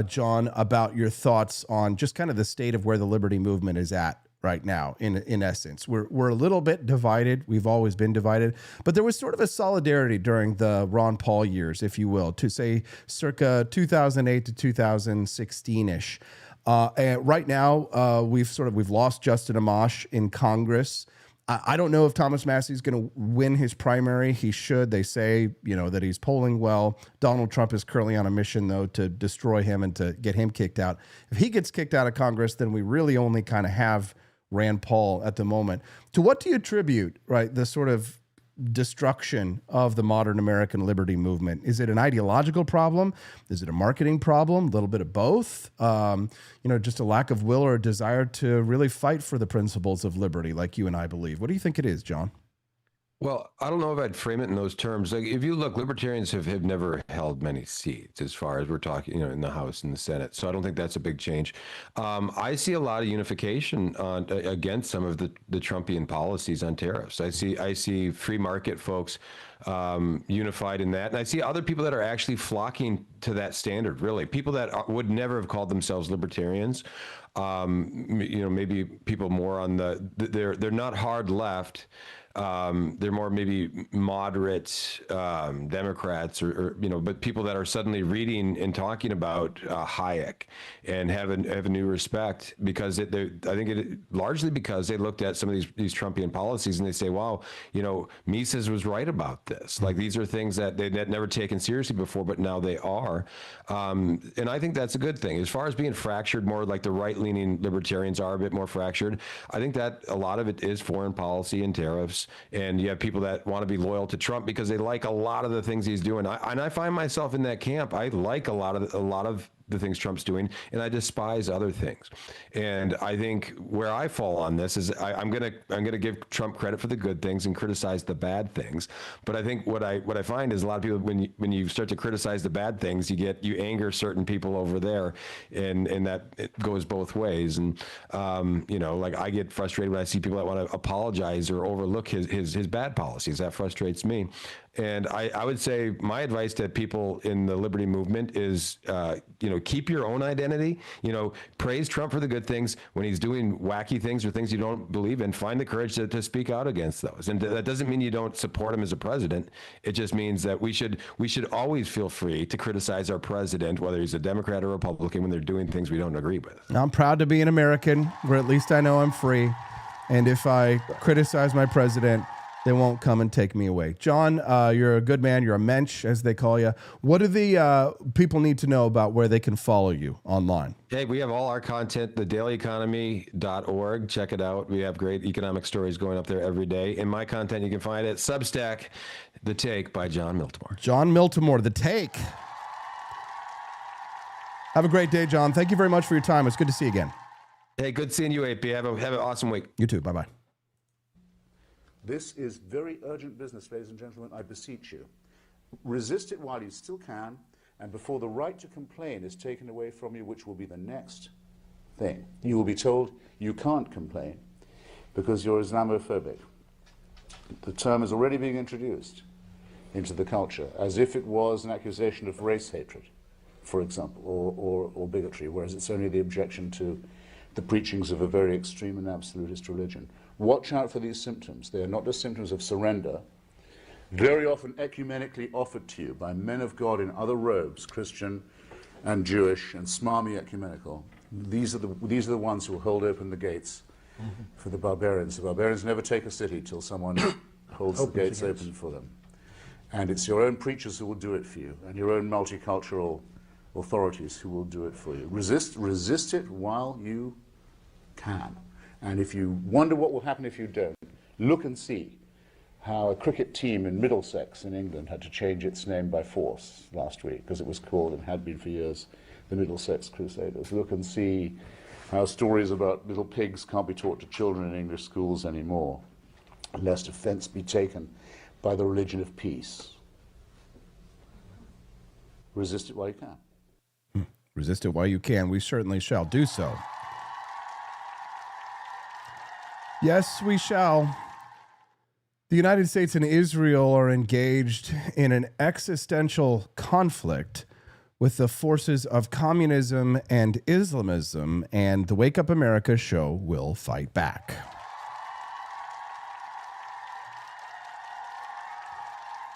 John, about your thoughts on just kind of the state of where the liberty movement is at right now. In essence, we're a little bit divided. We've always been divided, but there was sort of a solidarity during the Ron Paul years, if you will, to say circa 2008 to 2016-ish. And right now, we've lost Justin Amash in Congress. I don't know if Thomas Massey is going to win his primary. He should. They say, you know, that he's polling well. Donald Trump is currently on a mission, though, to destroy him and to get him kicked out. If he gets kicked out of Congress, then we really only kind of have Rand Paul at the moment. To what do you attribute, right, the sort of destruction of the modern American liberty movement? Is it an ideological problem? Is it a marketing problem? A little bit of both? You know, just a lack of will or a desire to really fight for the principles of liberty like you and I believe. What do you think it is, John? Well, I don't know if I'd frame it in those terms. Like, if you look, libertarians have never held many seats as far as we're talking, you know, in the House and the Senate. So I don't think that's a big change. I see a lot of unification against some of the Trumpian policies on tariffs. I see free market folks unified in that. And I see other people that are actually flocking to that standard, really. People that would never have called themselves libertarians. You know, maybe people more on they're not hard left. They're more maybe moderate Democrats, or you know, but people that are suddenly reading and talking about Hayek and have a new respect because I think it largely because they looked at some of these Trumpian policies and they say, wow, you know, Mises was right about this. Like, these are things that they'd never taken seriously before, but now they are, and I think that's a good thing. As far as being fractured, more like the right-leaning libertarians are a bit more fractured. I think that a lot of it is foreign policy and tariffs. And you have people that want to be loyal to Trump because they like a lot of the things he's doing. And I find myself in that camp. I like a lot of the things Trump's doing, and I despise other things. And I think where I fall on this is I'm gonna give Trump credit for the good things and criticize the bad things. But I think what I find is a lot of people, when you start to criticize the bad things, you anger certain people over there, and that it goes both ways. And you know, like, I get frustrated when I see people that want to apologize or overlook his bad policies. That frustrates me. And I would say my advice to people in the liberty movement is, you know, keep your own identity. You know, praise Trump for the good things. When he's doing wacky things or things you don't believe in, find the courage to speak out against those. And that doesn't mean you don't support him as a president. It just means that we should always feel free to criticize our president, whether he's a Democrat or Republican, when they're doing things we don't agree with. I'm proud to be an American, where at least I know I'm free. And if I criticize my president, they won't come and take me away. John, you're a good man. You're a mensch, as they call you. What do the people need to know about where they can follow you online? Hey, we have all our content, thedailyeconomy.org. Check it out. We have great economic stories going up there every day. And my content you can find at Substack, The Take by John Miltimore. John Miltimore, The Take. Have a great day, John. Thank you very much for your time. It's good to see you again. Hey, good seeing you, AP. Have an awesome week. You too. Bye-bye. This is very urgent business, ladies and gentlemen. I beseech you. Resist it while you still can, And before the right to complain is taken away from you, which will be the next thing, you will be told you can't complain because you're Islamophobic. The term is already being introduced into the culture as if it was an accusation of race hatred, for example, or bigotry, whereas it's only the objection to the preachings of a very extreme and absolutist religion. Watch out for these symptoms. They are not just symptoms of surrender, very often ecumenically offered to you by men of God in other robes, Christian and Jewish and smarmy ecumenical. These are the ones who will hold open the gates for the barbarians. The barbarians never take a city till someone holds the gates open for them. And it's your own preachers who will do it for you, and your own multicultural authorities who will do it for you. Resist it while you can. And if you wonder what will happen if you don't, look and see how a cricket team in Middlesex in England had to change its name by force last week, because it was called, and had been for years, the Middlesex Crusaders. Look and see how stories about little pigs can't be taught to children in English schools anymore, lest offense be taken by the religion of peace. Resist it while you can. Resist it while you can. We certainly shall do so. Yes, we shall. The United States and Israel are engaged in an existential conflict with the forces of communism and Islamism, and the Wake Up America show will fight back.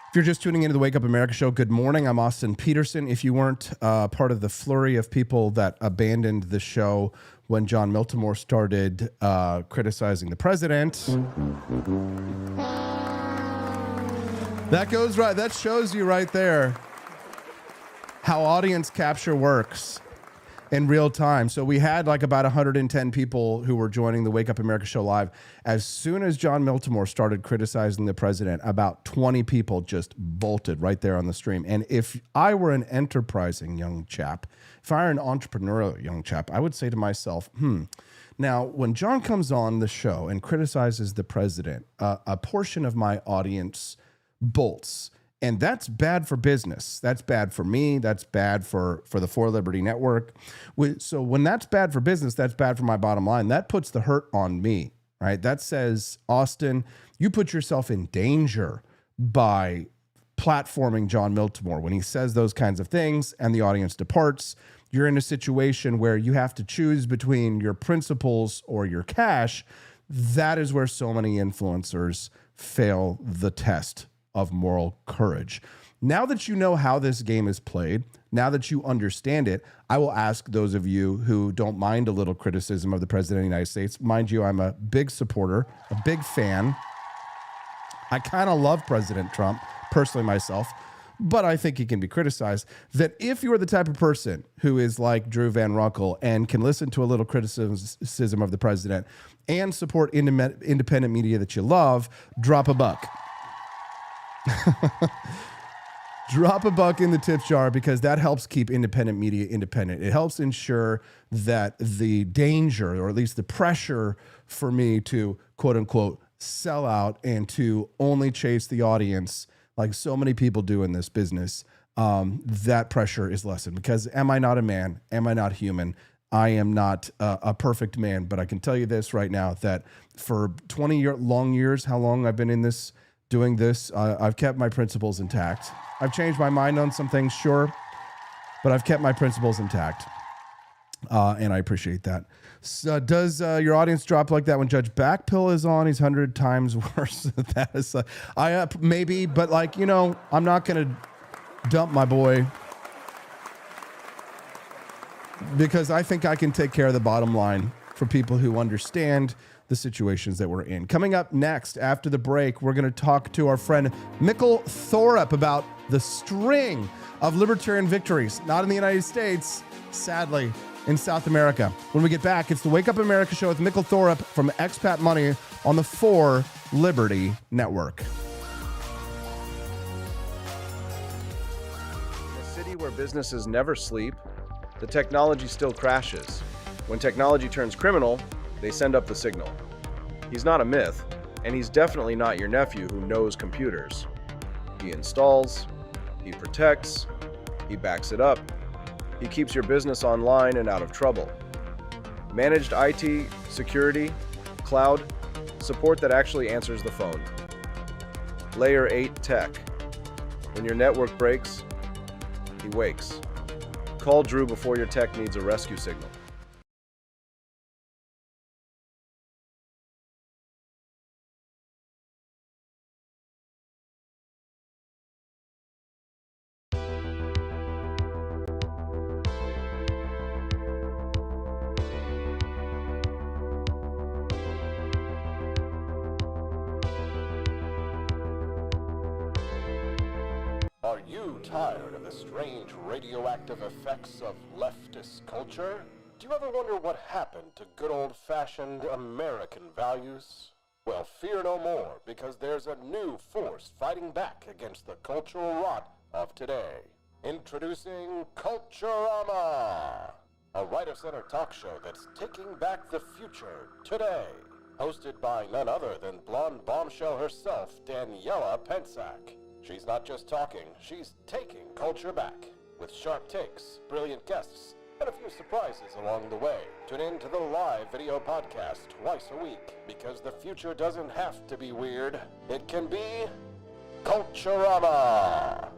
If you're just tuning into the Wake Up America show, good morning. I'm Hasan Petersen. If you weren't part of the flurry of people that abandoned the show when John Miltimore started criticizing the president, that goes right. That shows you right there how audience capture works in real time. So we had like about 110 people who were joining the Wake Up America show live. As soon as John Miltimore started criticizing the president, about 20 people just bolted right there on the stream. And if I were an enterprising young chap, if I were an entrepreneurial young chap, I would say to myself, now when John comes on the show and criticizes the president, a portion of my audience bolts. And that's bad for business. That's bad for me. That's bad for the For Liberty Network. So when that's bad for business, that's bad for my bottom line. That puts the hurt on me, right? That says, Austin, you put yourself in danger by platforming John Miltimore. When he says those kinds of things and the audience departs, you're in a situation where you have to choose between your principles or your cash. That is where so many influencers fail the test of moral courage. Now that you know how this game is played, now that you understand it, I will ask those of you who don't mind a little criticism of the President of the United States. Mind you, I'm a big supporter, a big fan. I kind of love President Trump, personally myself, but I think he can be criticized. That if you are the type of person who is like Drew Van Runkle and can listen to a little criticism of the president and support independent media that you love, drop a buck. Drop a buck in the tip jar, because that helps keep independent media independent. It helps ensure that the danger, or at least the pressure for me to quote unquote sell out and to only chase the audience like so many people do in this business, that pressure is lessened. Because am I not a man? Am I not human? I am not a perfect man, but I can tell you this right now, that for 20 long years, how long I've been in this, doing this, I've kept my principles intact. I've changed my mind on some things, sure, but I've kept my principles intact, and I appreciate that. So does your audience drop like that when Judge Backpill is on? He's 100 times worse. That is, maybe, but like, you know, I'm not going to dump my boy, because I think I can take care of the bottom line for people who understand the situations that we're in. Coming up next, after the break, we're going to talk to our friend Mikkel Thorup about the string of libertarian victories, not in the United States, sadly, in South America. When we get back, it's the Wake Up America show with Mikkel Thorup from Expat Money on the For Liberty Network. In a city where businesses never sleep, the technology still crashes. When technology turns criminal, they send up the signal. He's not a myth, and he's definitely not your nephew who knows computers. He installs, he protects, He backs it up. He keeps your business online and out of trouble. Managed IT, security, cloud, support that actually answers the phone. Layer 8 tech. When your network breaks, he wakes. Call Drew before your tech needs a rescue signal. Are you tired of the strange radioactive effects of leftist culture? Do you ever wonder what happened to good old-fashioned American values? Well, fear no more, because there's a new force fighting back against the cultural rot of today. Introducing Culturama, a right-of-center talk show that's taking back the future today. Hosted by none other than blonde bombshell herself, Daniela Pensack. She's not just talking, she's taking culture back. With sharp takes, brilliant guests, and a few surprises along the way. Tune in to the live video podcast twice a week, because the future doesn't have to be weird. It can be Culturama.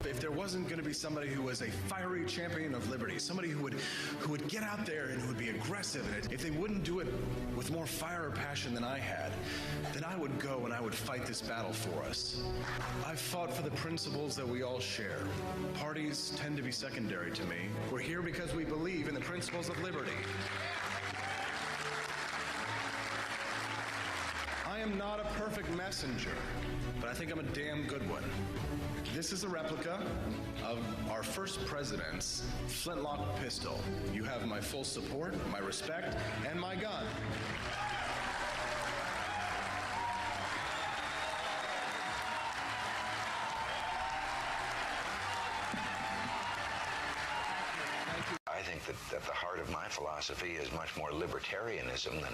If there wasn't going to be somebody who was a fiery champion of liberty, somebody who would get out there and who would be aggressive, and if they wouldn't do it with more fire or passion than I had, then I would go and I would fight this battle for us. I've fought for the principles that we all share. Parties tend to be secondary to me. We're here because we believe in the principles of liberty. I am not a perfect messenger, but I think I'm a damn good one. This is a replica of our first president's flintlock pistol. You have my full support, my respect, and my gun. I think that at the heart of my philosophy is much more libertarianism than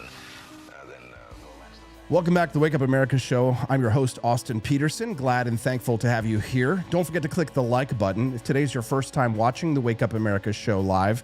Welcome back to the Wake Up America show. I'm your host, Austin Petersen. Glad and thankful to have you here. Don't forget to click the like button. If today's your first time watching the Wake Up America show live,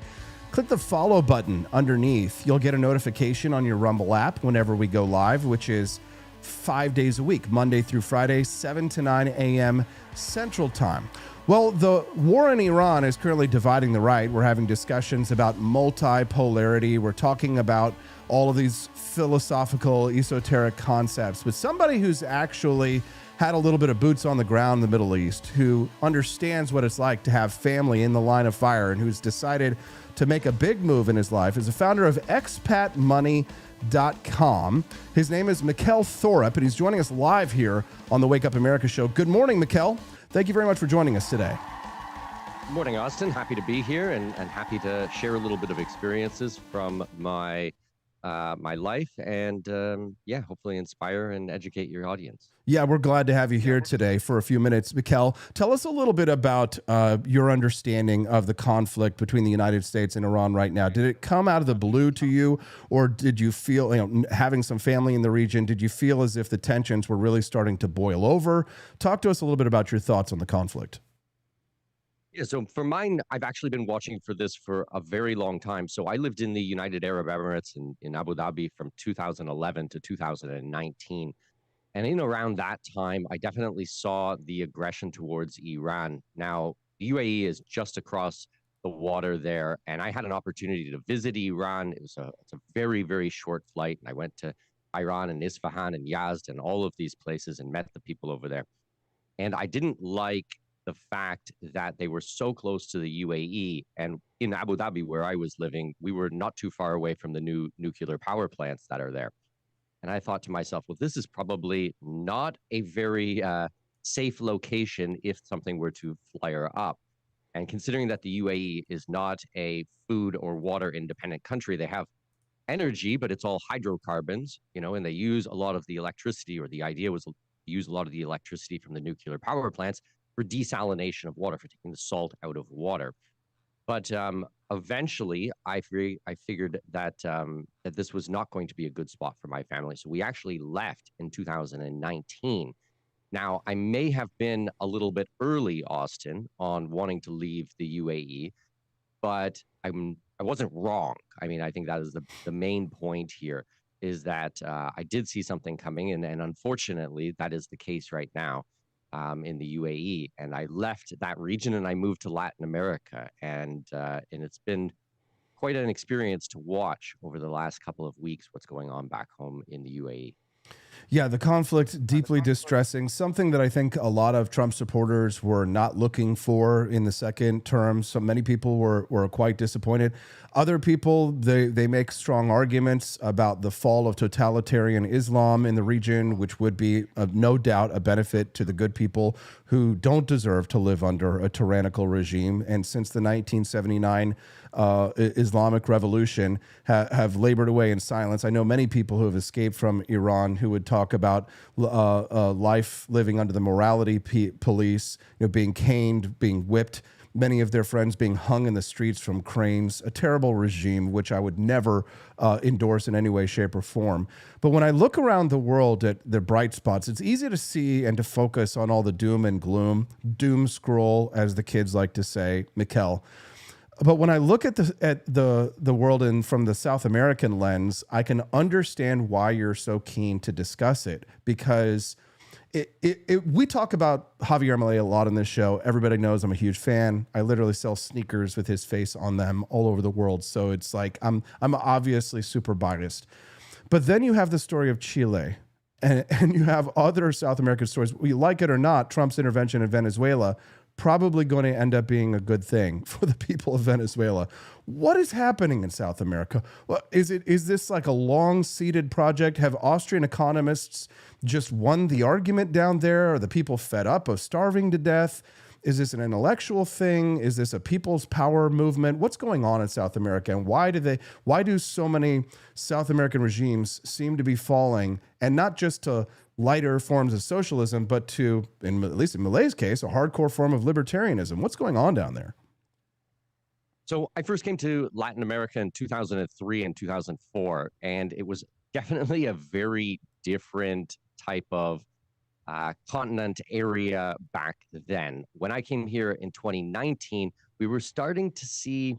click the follow button underneath. You'll get a notification on your Rumble app whenever we go live, which is 5 days a week, Monday through Friday, 7 to 9 a.m. Central Time. Well, the war in Iran is currently dividing the right. We're having discussions about multipolarity. We're talking about all of these philosophical, esoteric concepts. But somebody who's actually had a little bit of boots on the ground in the Middle East, who understands what it's like to have family in the line of fire, and who's decided to make a big move in his life, is the founder of expatmoney.com. His name is Mikkel Thorup, and he's joining us live here on the Wake Up America show. Good morning, Mikkel. Thank you very much for joining us today. Good morning, Austin. Happy to be here and happy to share a little bit of experiences from my life and hopefully inspire and educate your audience. Yeah, we're glad to have you here today for a few minutes. Mikkel, tell us a little bit about your understanding of the conflict between the United States and Iran right now. Did it come out of the blue to you, or did you feel, having some family in the region, did you feel as if the tensions were really starting to boil over? Talk to us a little bit about your thoughts on the conflict. Yeah, so for mine, I've actually been watching for this for a very long time. So I lived in the United Arab Emirates in Abu Dhabi from 2011 to 2019. And in around that time, I definitely saw the aggression towards Iran. Now, the UAE is just across the water there, and I had an opportunity to visit Iran. It's a very, very short flight, and I went to Iran and Isfahan and Yazd and all of these places and met the people over there. And I didn't like the fact that they were so close to the UAE, and in Abu Dhabi, where I was living, we were not too far away from the new nuclear power plants that are there. And I thought to myself, well, this is probably not a very safe location if something were to flare up. And considering that the UAE is not a food or water independent country, they have energy, but it's all hydrocarbons, and they use a lot of the electricity, or the idea was to use a lot of the electricity from the nuclear power plants for desalination of water, for taking the salt out of water. But eventually, I figured that that this was not going to be a good spot for my family. So we actually left in 2019. Now, I may have been a little bit early, Austin, on wanting to leave the UAE, but I wasn't wrong. I mean, I think that is the main point here, is that I did see something coming, and unfortunately, that is the case right now in the UAE. And I left that region and I moved to Latin America, and it's been quite an experience to watch over the last couple of weeks what's going on back home in the UAE. Yeah, the conflict, deeply distressing, something that I think a lot of Trump supporters were not looking for in the second term. So many people were quite disappointed. Other people, they make strong arguments about the fall of totalitarian Islam in the region, which would be no doubt a benefit to the good people who don't deserve to live under a tyrannical regime. And since the 1979 Islamic Revolution have labored away in silence. I know many people who have escaped from Iran who would talk about life living under the morality police, being caned, being whipped, many of their friends being hung in the streets from cranes, a terrible regime which I would never endorse in any way, shape, or form. But when I look around the world at the bright spots, it's easy to see and to focus on all the doom and gloom, doom scroll, as the kids like to say, Mikkel. But when I look at the world from the South American lens, I can understand why you're so keen to discuss it, because we talk about Javier Milei a lot on this show. Everybody knows I'm a huge fan. I literally sell sneakers with his face on them all over the world. So it's like I'm obviously super biased. But then you have the story of Chile, and you have other South American stories. You like it or not, Trump's intervention in Venezuela probably going to end up being a good thing for the people of Venezuela. What is happening in South America? Well, is this like a long-seated project? Have Austrian economists just won the argument down there? Are the people fed up of starving to death? Is this an intellectual thing? Is this a people's power movement? What's going on in South America, and why do so many South American regimes seem to be falling, and not just to lighter forms of socialism, but to, at least in Milei's case, a hardcore form of libertarianism? What's going on down there? So I first came to Latin America in 2003 and 2004, and it was definitely a very different type of continent area back then. When I came here in 2019, we were starting to see,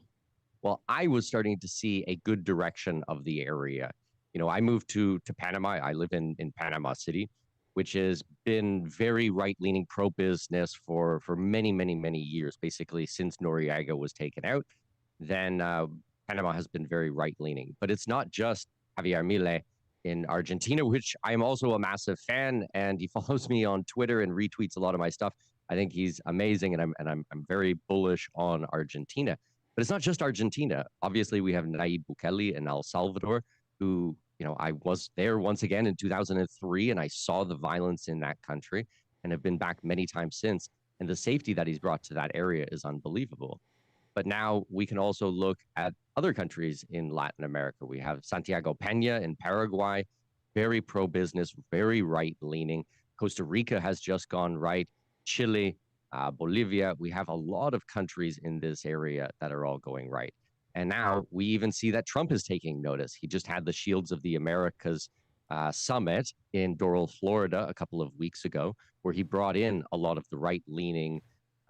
well, I was starting to see a good direction of the area. You know, I moved to Panama. I live in Panama City, which has been very right-leaning, pro-business for many, many, many years, basically since Noriega was taken out. Then Panama has been very right-leaning. But it's not just Javier Milei in Argentina, which I'm also a massive fan, and he follows me on Twitter and retweets a lot of my stuff. I think he's amazing, and I'm very bullish on Argentina. But it's not just Argentina. Obviously, we have Nayib Bukele in El Salvador, who, you know, I was there once again in 2003, and I saw the violence in that country and have been back many times since. And the safety that he's brought to that area is unbelievable. But now we can also look at other countries in Latin America. We have Santiago Peña in Paraguay, very pro-business, very right-leaning. Costa Rica has just gone right. Chile, Bolivia. We have a lot of countries in this area that are all going right. And now we even see that Trump is taking notice. He just had the Shields of the Americas summit in Doral, Florida, a couple of weeks ago, where he brought in a lot of the right-leaning,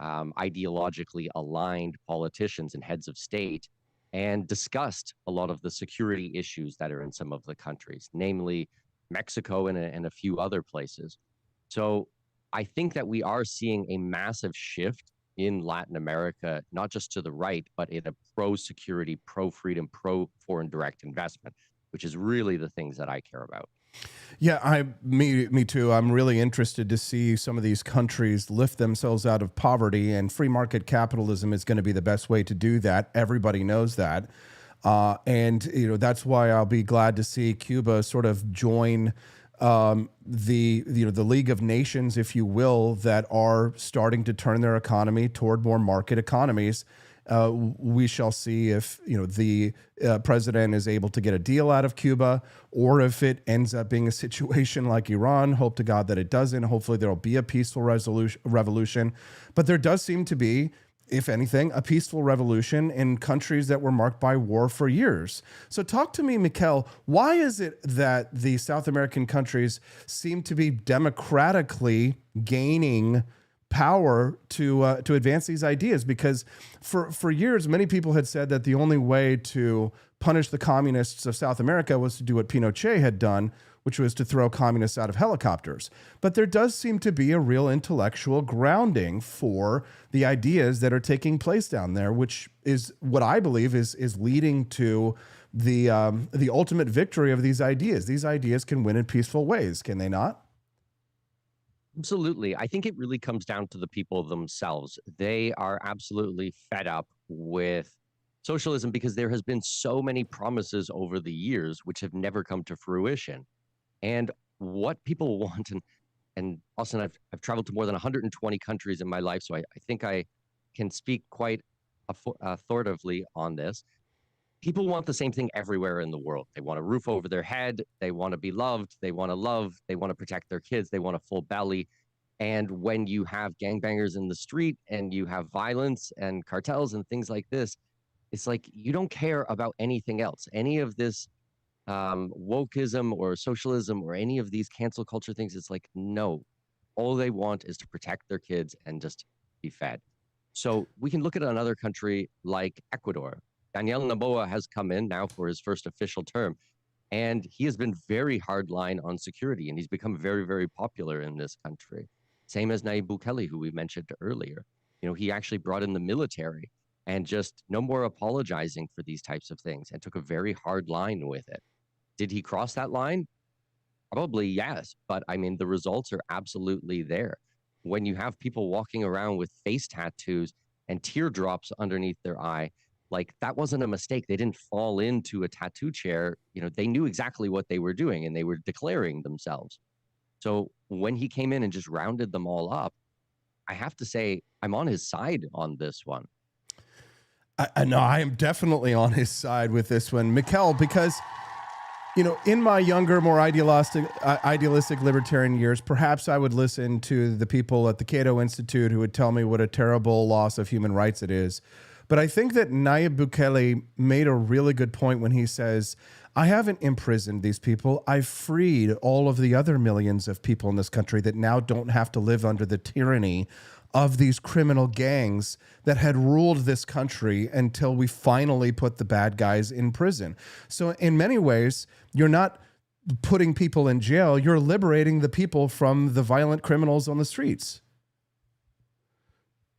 ideologically aligned politicians and heads of state, and discussed a lot of the security issues that are in some of the countries, namely Mexico and a few other places. So I think that we are seeing a massive shift in Latin America, not just to the right, but in a pro-security, pro-freedom, pro-foreign direct investment, which is really the things that I care about. Yeah, me too. I'm really interested to see some of these countries lift themselves out of poverty, and free market capitalism is going to be the best way to do that. Everybody knows that. And, you know, that's why I'll be glad to see Cuba sort of join the League of Nations, if you will, that are starting to turn their economy toward more market economies. We shall see if, you know, the president is able to get a deal out of Cuba, or if it ends up being a situation like Iran. Hope to God that it doesn't. Hopefully there will be a peaceful revolution. But there does seem to be if anything, a peaceful revolution in countries that were marked by war for years. So talk to me, Mikkel, why is it that the South American countries seem to be democratically gaining power to advance these ideas? Because for years, many people had said that the only way to punish the communists of South America was to do what Pinochet had done, which was to throw communists out of helicopters. But there does seem to be a real intellectual grounding for the ideas that are taking place down there, which is what I believe is leading to the ultimate victory of these ideas. These ideas can win in peaceful ways, can they not? Absolutely. I think it really comes down to the people themselves. They are absolutely fed up with socialism because there has been so many promises over the years which have never come to fruition. And what people want, and Austin, I've traveled to more than 120 countries in my life, so I think I can speak quite authoritatively on this. People want the same thing everywhere in the world. They want a roof over their head. They want to be loved. They want to love. They want to protect their kids. They want a full belly. And when you have gangbangers in the street and you have violence and cartels and things like this, it's like you don't care about anything else. Any of this wokeism or socialism or any of these cancel culture things, it's like, no, all they want is to protect their kids and just be fed. So we can look at another country like Ecuador. Daniel Noboa has come in now for his first official term, and he has been very hardline on security, and he's become very, very popular in this country. Same as Nayib Bukele, who we mentioned earlier. You know, he actually brought in the military and just no more apologizing for these types of things and took a very hard line with it. Did he cross that line? Probably yes, but I mean, the results are absolutely there. When you have people walking around with face tattoos and teardrops underneath their eye, like that wasn't a mistake. They didn't fall into a tattoo chair. You know, they knew exactly what they were doing and they were declaring themselves. So when he came in and just rounded them all up, I have to say I'm on his side on this one. I know I am definitely on his side with this one, Mikkel, because you know, in my younger, more idealistic libertarian years, perhaps I would listen to the people at the Cato Institute who would tell me what a terrible loss of human rights it is. But I think that Nayib Bukele made a really good point when he says, I haven't imprisoned these people. I've freed all of the other millions of people in this country that now don't have to live under the tyranny of these criminal gangs that had ruled this country until we finally put the bad guys in prison. So in many ways, you're not putting people in jail, you're liberating the people from the violent criminals on the streets.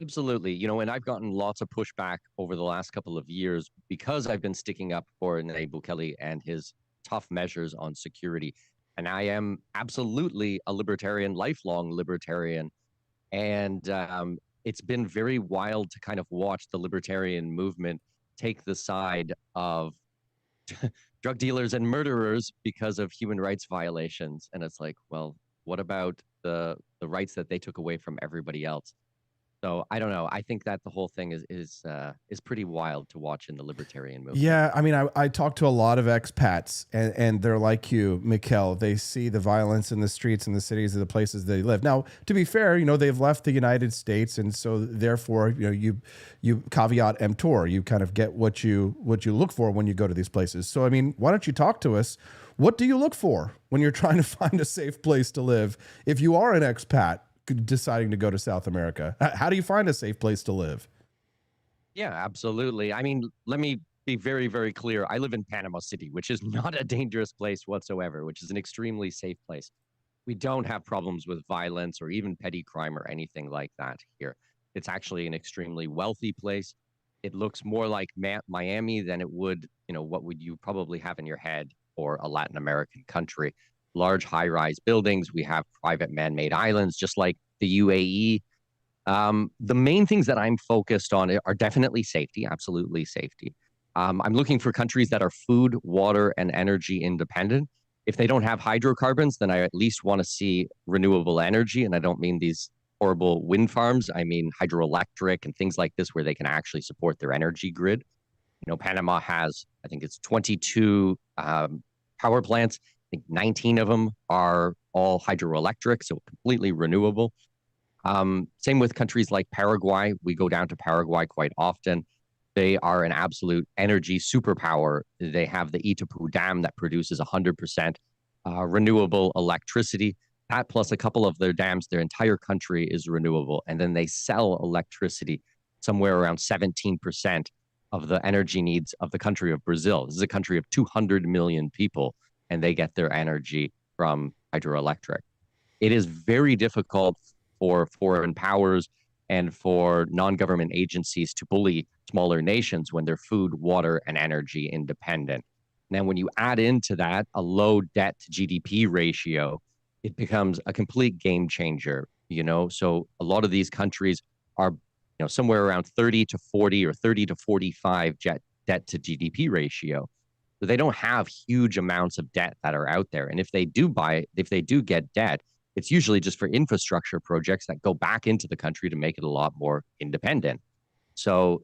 Absolutely. You know, and I've gotten lots of pushback over the last couple of years because I've been sticking up for Nayib Bukele and his tough measures on security. And I am absolutely a libertarian, lifelong libertarian. And it's been very wild to kind of watch the libertarian movement take the side of drug dealers and murderers because of human rights violations. And it's like, well, what about the rights that they took away from everybody else? So I don't know. I think that the whole thing is pretty wild to watch in the libertarian movement. Yeah, I mean, I talk to a lot of expats, and they're like you, Mikkel. They see the violence in the streets and the cities of the places they live. Now, to be fair, you know, they've left the United States, and so therefore, you know, you caveat emptor. You kind of get what you look for when you go to these places. So, I mean, why don't you talk to us? What do you look for when you're trying to find a safe place to live? If you are an expat deciding to go to South America, how do you find a safe place to live? Yeah, absolutely. I mean, let me be very, very clear. I live in Panama City, which is not a dangerous place whatsoever, which is an extremely safe place. We don't have problems with violence or even petty crime or anything like that here. It's actually an extremely wealthy place. It looks more like Miami than it would, you know, what would you probably have in your head for a Latin American country. Large high-rise buildings. We have private man-made islands, just like the UAE. The main things that I'm focused on are definitely safety, absolutely safety. I'm looking for countries that are food, water, and energy independent. If they don't have hydrocarbons, then I at least want to see renewable energy. And I don't mean these horrible wind farms. I mean hydroelectric and things like this where they can actually support their energy grid. You know, Panama has, I think it's 22 power plants. I think 19 of them are all hydroelectric, so completely renewable. Same with countries like Paraguay. We go down to Paraguay quite often. They are an absolute energy superpower. They have the Itaipu Dam that produces 100% renewable electricity. That plus a couple of their dams, their entire country is renewable. And then they sell electricity somewhere around 17% of the energy needs of the country of Brazil. This is a country of 200 million people, and they get their energy from hydroelectric. It is very difficult for foreign powers and for non-government agencies to bully smaller nations when they're food, water, and energy independent. Now, when you add into that a low debt to GDP ratio, it becomes a complete game changer, So a lot of these countries are, somewhere around 30 to 40 or 30 to 45 debt to GDP ratio. So they don't have huge amounts of debt that are out there. And if they do get debt, it's usually just for infrastructure projects that go back into the country to make it a lot more independent. So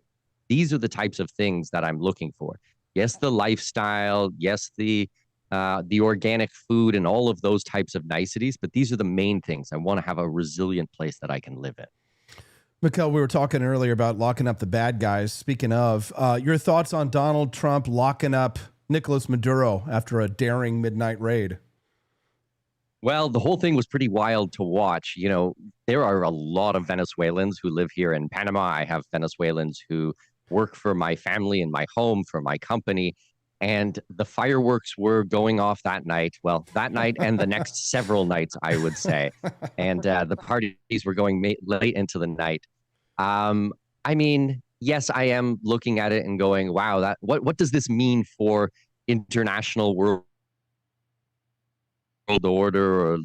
these are the types of things that I'm looking for. Yes, the lifestyle, yes, the organic food and all of those types of niceties, but these are the main things. I want to have a resilient place that I can live in. Mikhail, we were talking earlier about locking up the bad guys. Speaking of, your thoughts on Donald Trump locking up Nicolas Maduro after a daring midnight raid? Well, the whole thing was pretty wild to watch. There are a lot of Venezuelans who live here in Panama. I have Venezuelans who work for my family and my home, for my company. And the fireworks were going off that night. Well, that night and the next several nights, I would say. And the parties were going late into the night. Yes, I am looking at it and going, wow, what does this mean for international world order or,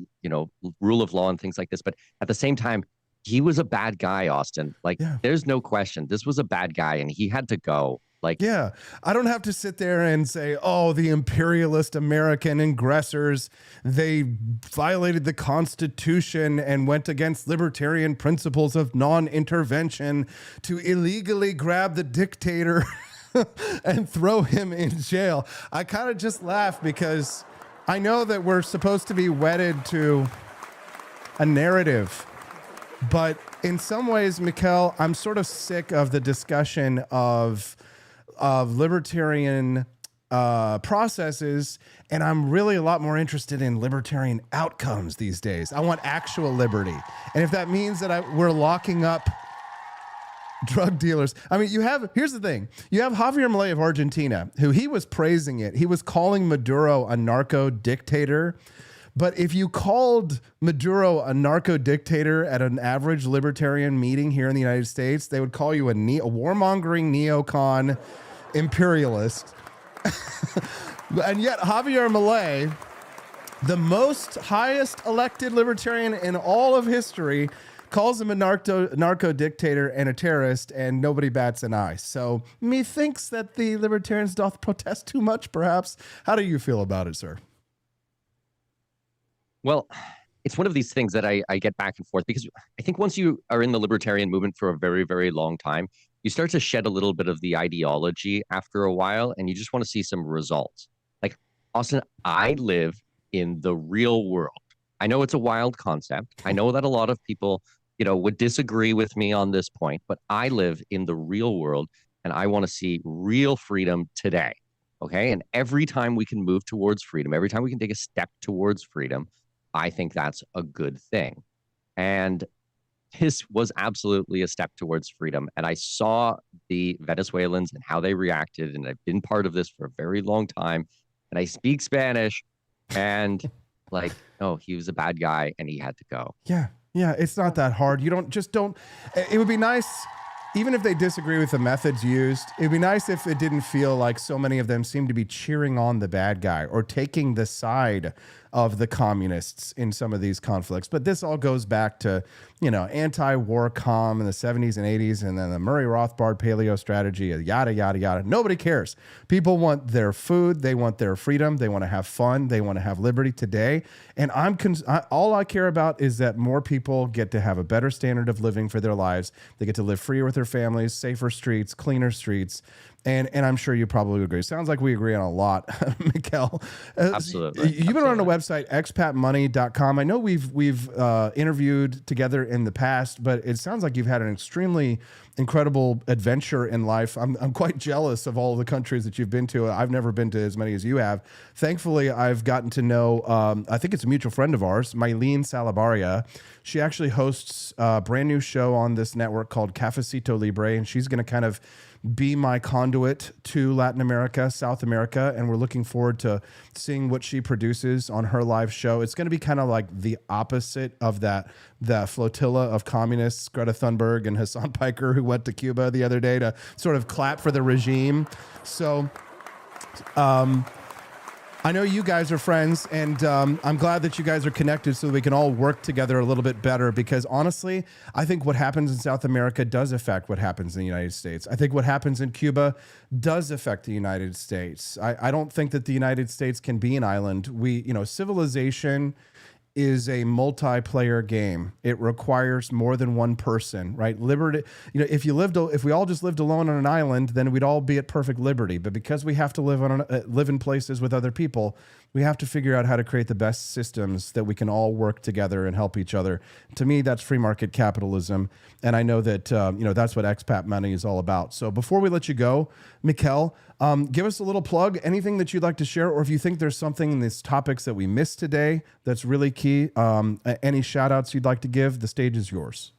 rule of law and things like this? But at the same time, he was a bad guy, Austin. There's no question. This was a bad guy and he had to go. Yeah, I don't have to sit there and say, oh, the imperialist American aggressors, they violated the Constitution and went against libertarian principles of non-intervention to illegally grab the dictator and throw him in jail. I kind of just laugh because I know that we're supposed to be wedded to a narrative, but in some ways, Mikhail, I'm sort of sick of the discussion of libertarian processes, and I'm really a lot more interested in libertarian outcomes these days. I want actual liberty, and if that means that we're locking up drug dealers. Here's the thing. You have Javier Milei of Argentina, who he was praising it. He was calling Maduro a narco dictator. But if you called Maduro a narco dictator at an average libertarian meeting here in the United States, they would call you a warmongering neocon imperialist. And yet Javier Milei, the most highest elected libertarian in all of history, calls him a narco dictator and a terrorist, and nobody bats an eye. So methinks that the libertarians doth protest too much, perhaps. How do you feel about it, sir? Well, it's one of these things that I get back and forth, because I think once you are in the libertarian movement for a very, very long time, you start to shed a little bit of the ideology after a while, and you just want to see some results. Like, Austin, I live in the real world. I know it's a wild concept. I know that a lot of people, would disagree with me on this point, but I live in the real world, and I want to see real freedom today. Okay. And every time we can move towards freedom, every time we can take a step towards freedom, I think that's a good thing. And this was absolutely a step towards freedom. And I saw the Venezuelans and how they reacted. And I've been part of this for a very long time. And I speak Spanish, and he was a bad guy and he had to go. Yeah. Yeah. It's not that hard. It would be nice, even if they disagree with the methods used, it'd be nice if it didn't feel like so many of them seem to be cheering on the bad guy or taking the side of the communists in some of these conflicts. But this all goes back to, anti-war comm in the 70s and 80s, and then the Murray Rothbard paleo strategy, yada, yada, yada. Nobody cares. People want their food. They want their freedom. They want to have fun. They want to have liberty today. And all I care about is that more people get to have a better standard of living for their lives. They get to live freer with their families, safer streets, cleaner streets. And I'm sure you probably agree. Sounds like we agree on a lot, Mikkel. Absolutely. You've been running a website, expatmoney.com. I know we've interviewed together in the past, but it sounds like you've had an extremely incredible adventure in life. I'm quite jealous of all the countries that you've been to. I've never been to as many as you have. Thankfully, I've gotten to know, I think it's a mutual friend of ours, Mylene Salabaria. She actually hosts a brand new show on this network called Cafecito Libre, and she's going to kind of be my conduit to Latin America, South America, and we're looking forward to seeing what she produces on her live show. It's going to be kind of like the opposite of the flotilla of communists, Greta Thunberg and Hasan Piker, who went to Cuba the other day to sort of clap for the regime. So I know you guys are friends, and I'm glad that you guys are connected so that we can all work together a little bit better, because honestly, I think what happens in South America does affect what happens in the United States. I think what happens in Cuba does affect the United States. I don't think that the United States can be an island. Civilization is a multiplayer game. It requires more than one person, right? Liberty, if we all just lived alone on an island, then we'd all be at perfect liberty. But because we have to live in places with other people, we have to figure out how to create the best systems that we can all work together and help each other. To me, that's free market capitalism. And I know that, that's what expat money is all about. So before we let you go, Mikkel, give us a little plug, anything that you'd like to share, or if you think there's something in these topics that we missed today that's really key, any shout outs you'd like to give, the stage is yours.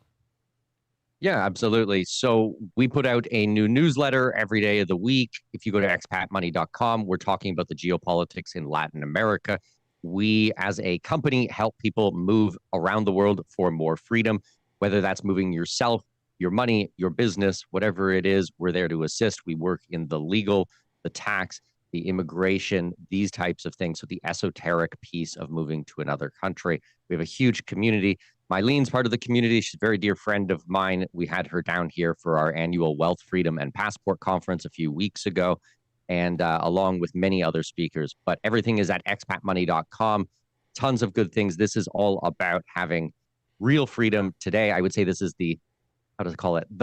Yeah, absolutely. So we put out a new newsletter every day of the week. If you go to expatmoney.com, we're talking about the geopolitics in Latin America. We, as a company, help people move around the world for more freedom, whether that's moving yourself, your money, your business, whatever it is, we're there to assist. We work in the legal, the tax, the immigration, these types of things. So the esoteric piece of moving to another country. We have a huge community. Mylene's part of the community. She's a very dear friend of mine. We had her down here for our annual Wealth, Freedom, and Passport conference a few weeks ago, and along with many other speakers. But everything is at expatmoney.com. Tons of good things. This is all about having real freedom. Today, I would say this is the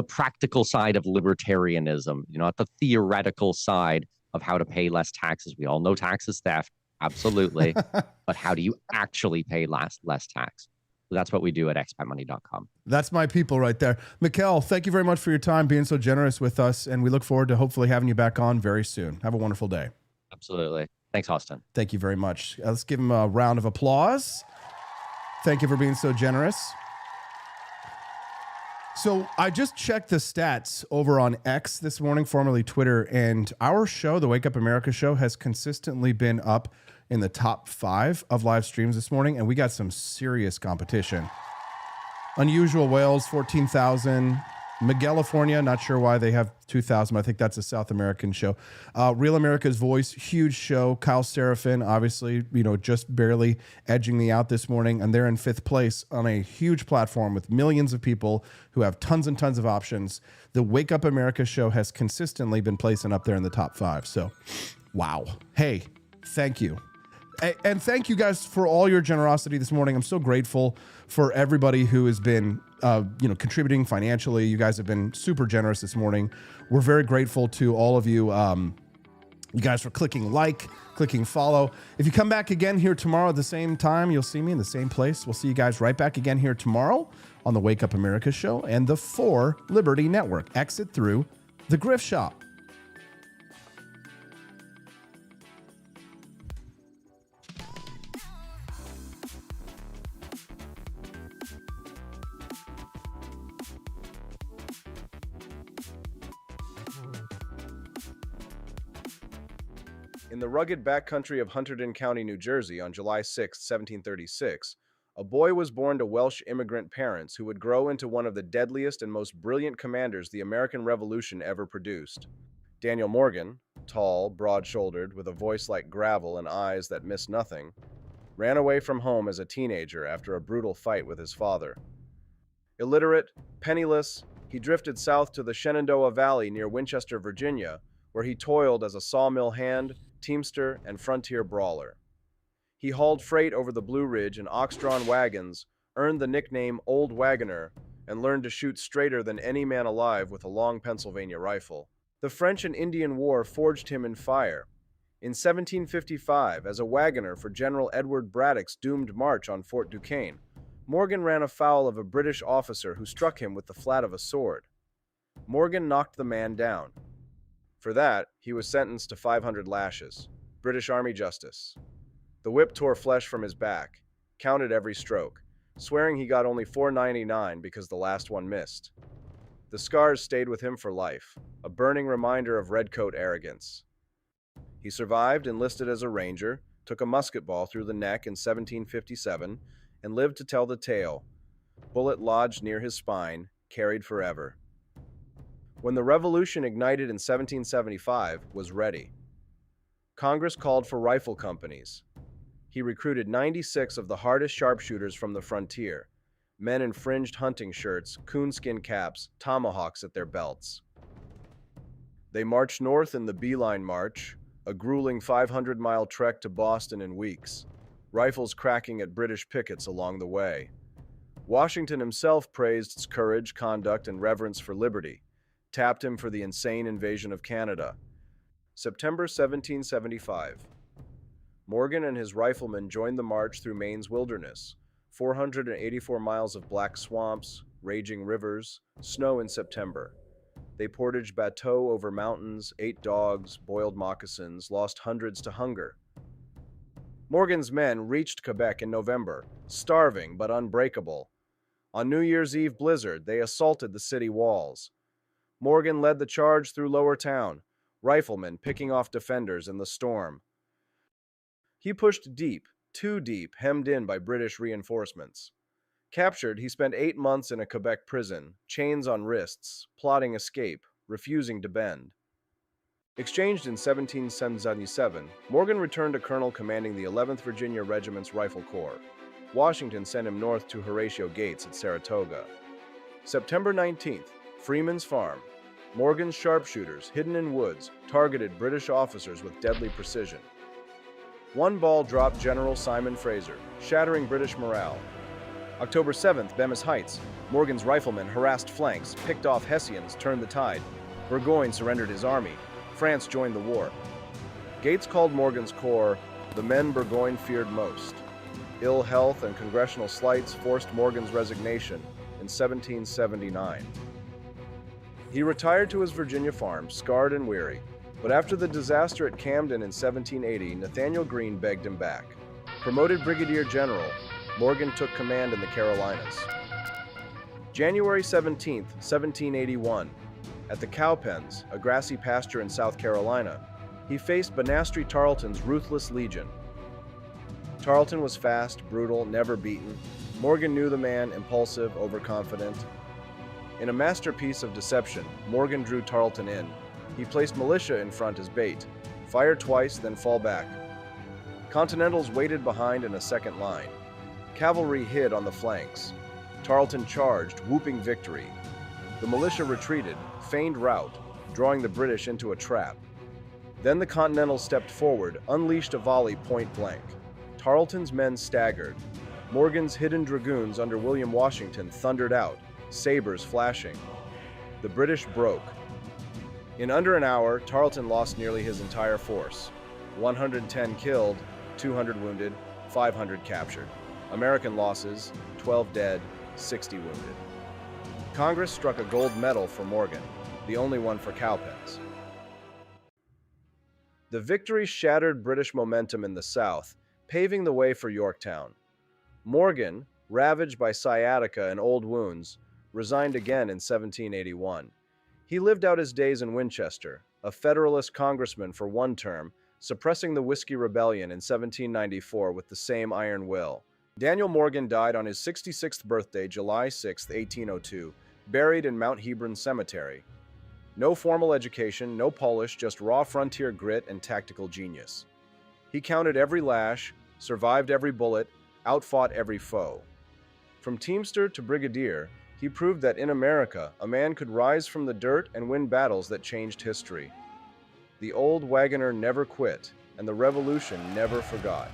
practical side of libertarianism, not the theoretical side of how to pay less taxes. We all know tax is theft, absolutely. But how do you actually pay less tax? So that's what we do at expatmoney.com. That's my people right there. Mikkel, thank you very much for your time, being so generous with us, and we look forward to hopefully having you back on very soon. Have a wonderful day. Absolutely. Thanks, Austin. Thank you very much. Let's give him a round of applause. Thank you for being so generous. So I just checked the stats over on X this morning, formerly Twitter, and our show, the Wake Up America show, has consistently been up in the top 5 of live streams this morning, and we got some serious competition. Unusual Whales, 14,000. Miguelifornia, not sure why they have 2,000, but I think that's a South American show. Real America's Voice, huge show. Kyle Seraphin, obviously, just barely edging me out this morning, and they're in 5th place on a huge platform with millions of people who have tons and tons of options. The Wake Up America show has consistently been placing up there in the top 5. So, wow. Hey, thank you. And thank you guys for all your generosity this morning. I'm so grateful for everybody who has been, contributing financially. You guys have been super generous this morning. We're very grateful to all of you. You guys for clicking like, clicking follow. If you come back again here tomorrow at the same time, you'll see me in the same place. We'll see you guys right back again here tomorrow on the Wake Up America show and the 4 Liberty Network. Exit through the Grift Shop. In the rugged backcountry of Hunterdon County, New Jersey, on July 6, 1736, a boy was born to Welsh immigrant parents who would grow into one of the deadliest and most brilliant commanders the American Revolution ever produced. Daniel Morgan, tall, broad-shouldered, with a voice like gravel and eyes that miss nothing, ran away from home as a teenager after a brutal fight with his father. Illiterate, penniless, he drifted south to the Shenandoah Valley near Winchester, Virginia, where he toiled as a sawmill hand, teamster, and frontier brawler. He hauled freight over the Blue Ridge in ox-drawn wagons, earned the nickname Old Wagoner, and learned to shoot straighter than any man alive with a long Pennsylvania rifle. The French and Indian War forged him in fire. In 1755, as a wagoner for General Edward Braddock's doomed march on Fort Duquesne, Morgan ran afoul of a British officer who struck him with the flat of a sword. Morgan knocked the man down. For that, he was sentenced to 500 lashes. British Army justice. The whip tore flesh from his back, counted every stroke, swearing he got only 499 because the last one missed. The scars stayed with him for life, a burning reminder of redcoat arrogance. He survived, enlisted as a ranger, took a musket ball through the neck in 1757, and lived to tell the tale. Bullet lodged near his spine, carried forever. When the revolution ignited in 1775, was ready. Congress called for rifle companies. He recruited 96 of the hardest sharpshooters from the frontier, men in fringed hunting shirts, coonskin caps, tomahawks at their belts. They marched north in the Beeline March, a grueling 500-mile trek to Boston in weeks, rifles cracking at British pickets along the way. Washington himself praised its courage, conduct, and reverence for liberty, tapped him for the insane invasion of Canada. September 1775. Morgan and his riflemen joined the march through Maine's wilderness, 484 miles of black swamps, raging rivers, snow in September. They portaged bateaux over mountains, ate dogs, boiled moccasins, lost hundreds to hunger. Morgan's men reached Quebec in November, starving but unbreakable. On New Year's Eve blizzard, they assaulted the city walls. Morgan led the charge through Lower Town, riflemen picking off defenders in the storm. He pushed deep, too deep, hemmed in by British reinforcements. Captured, he spent 8 months in a Quebec prison, chains on wrists, plotting escape, refusing to bend. Exchanged in 1777, Morgan returned to colonel commanding the 11th Virginia Regiment's Rifle Corps. Washington sent him north to Horatio Gates at Saratoga. September 19th, Freeman's Farm. Morgan's sharpshooters, hidden in woods, targeted British officers with deadly precision. One ball dropped General Simon Fraser, shattering British morale. October 7th, Bemis Heights. Morgan's riflemen harassed flanks, picked off Hessians, turned the tide. Burgoyne surrendered his army. France joined the war. Gates called Morgan's corps the men Burgoyne feared most. Ill health and congressional slights forced Morgan's resignation in 1779. He retired to his Virginia farm, scarred and weary, but after the disaster at Camden in 1780, Nathaniel Greene begged him back. Promoted brigadier general, Morgan took command in the Carolinas. January 17, 1781, at the Cowpens, a grassy pasture in South Carolina, he faced Banastri Tarleton's ruthless legion. Tarleton was fast, brutal, never beaten. Morgan knew the man, impulsive, overconfident. In a masterpiece of deception, Morgan drew Tarleton in. He placed militia in front as bait. Fire twice, then fall back. Continentals waited behind in a second line. Cavalry hid on the flanks. Tarleton charged, whooping victory. The militia retreated, feigned rout, drawing the British into a trap. Then the Continentals stepped forward, unleashed a volley point blank. Tarleton's men staggered. Morgan's hidden dragoons under William Washington thundered out, sabers flashing. The British broke. In under an hour, Tarleton lost nearly his entire force. 110 killed, 200 wounded, 500 captured. American losses, 12 dead, 60 wounded. Congress struck a gold medal for Morgan, the only one for Cowpens. The victory shattered British momentum in the South, paving the way for Yorktown. Morgan, ravaged by sciatica and old wounds, resigned again in 1781. He lived out his days in Winchester, a Federalist congressman for one term, suppressing the Whiskey Rebellion in 1794 with the same iron will. Daniel Morgan died on his 66th birthday, July 6, 1802, buried in Mount Hebron Cemetery. No formal education, no polish, just raw frontier grit and tactical genius. He counted every lash, survived every bullet, outfought every foe. From teamster to brigadier, he proved that in America, a man could rise from the dirt and win battles that changed history. The old wagoner never quit, and the revolution never forgot.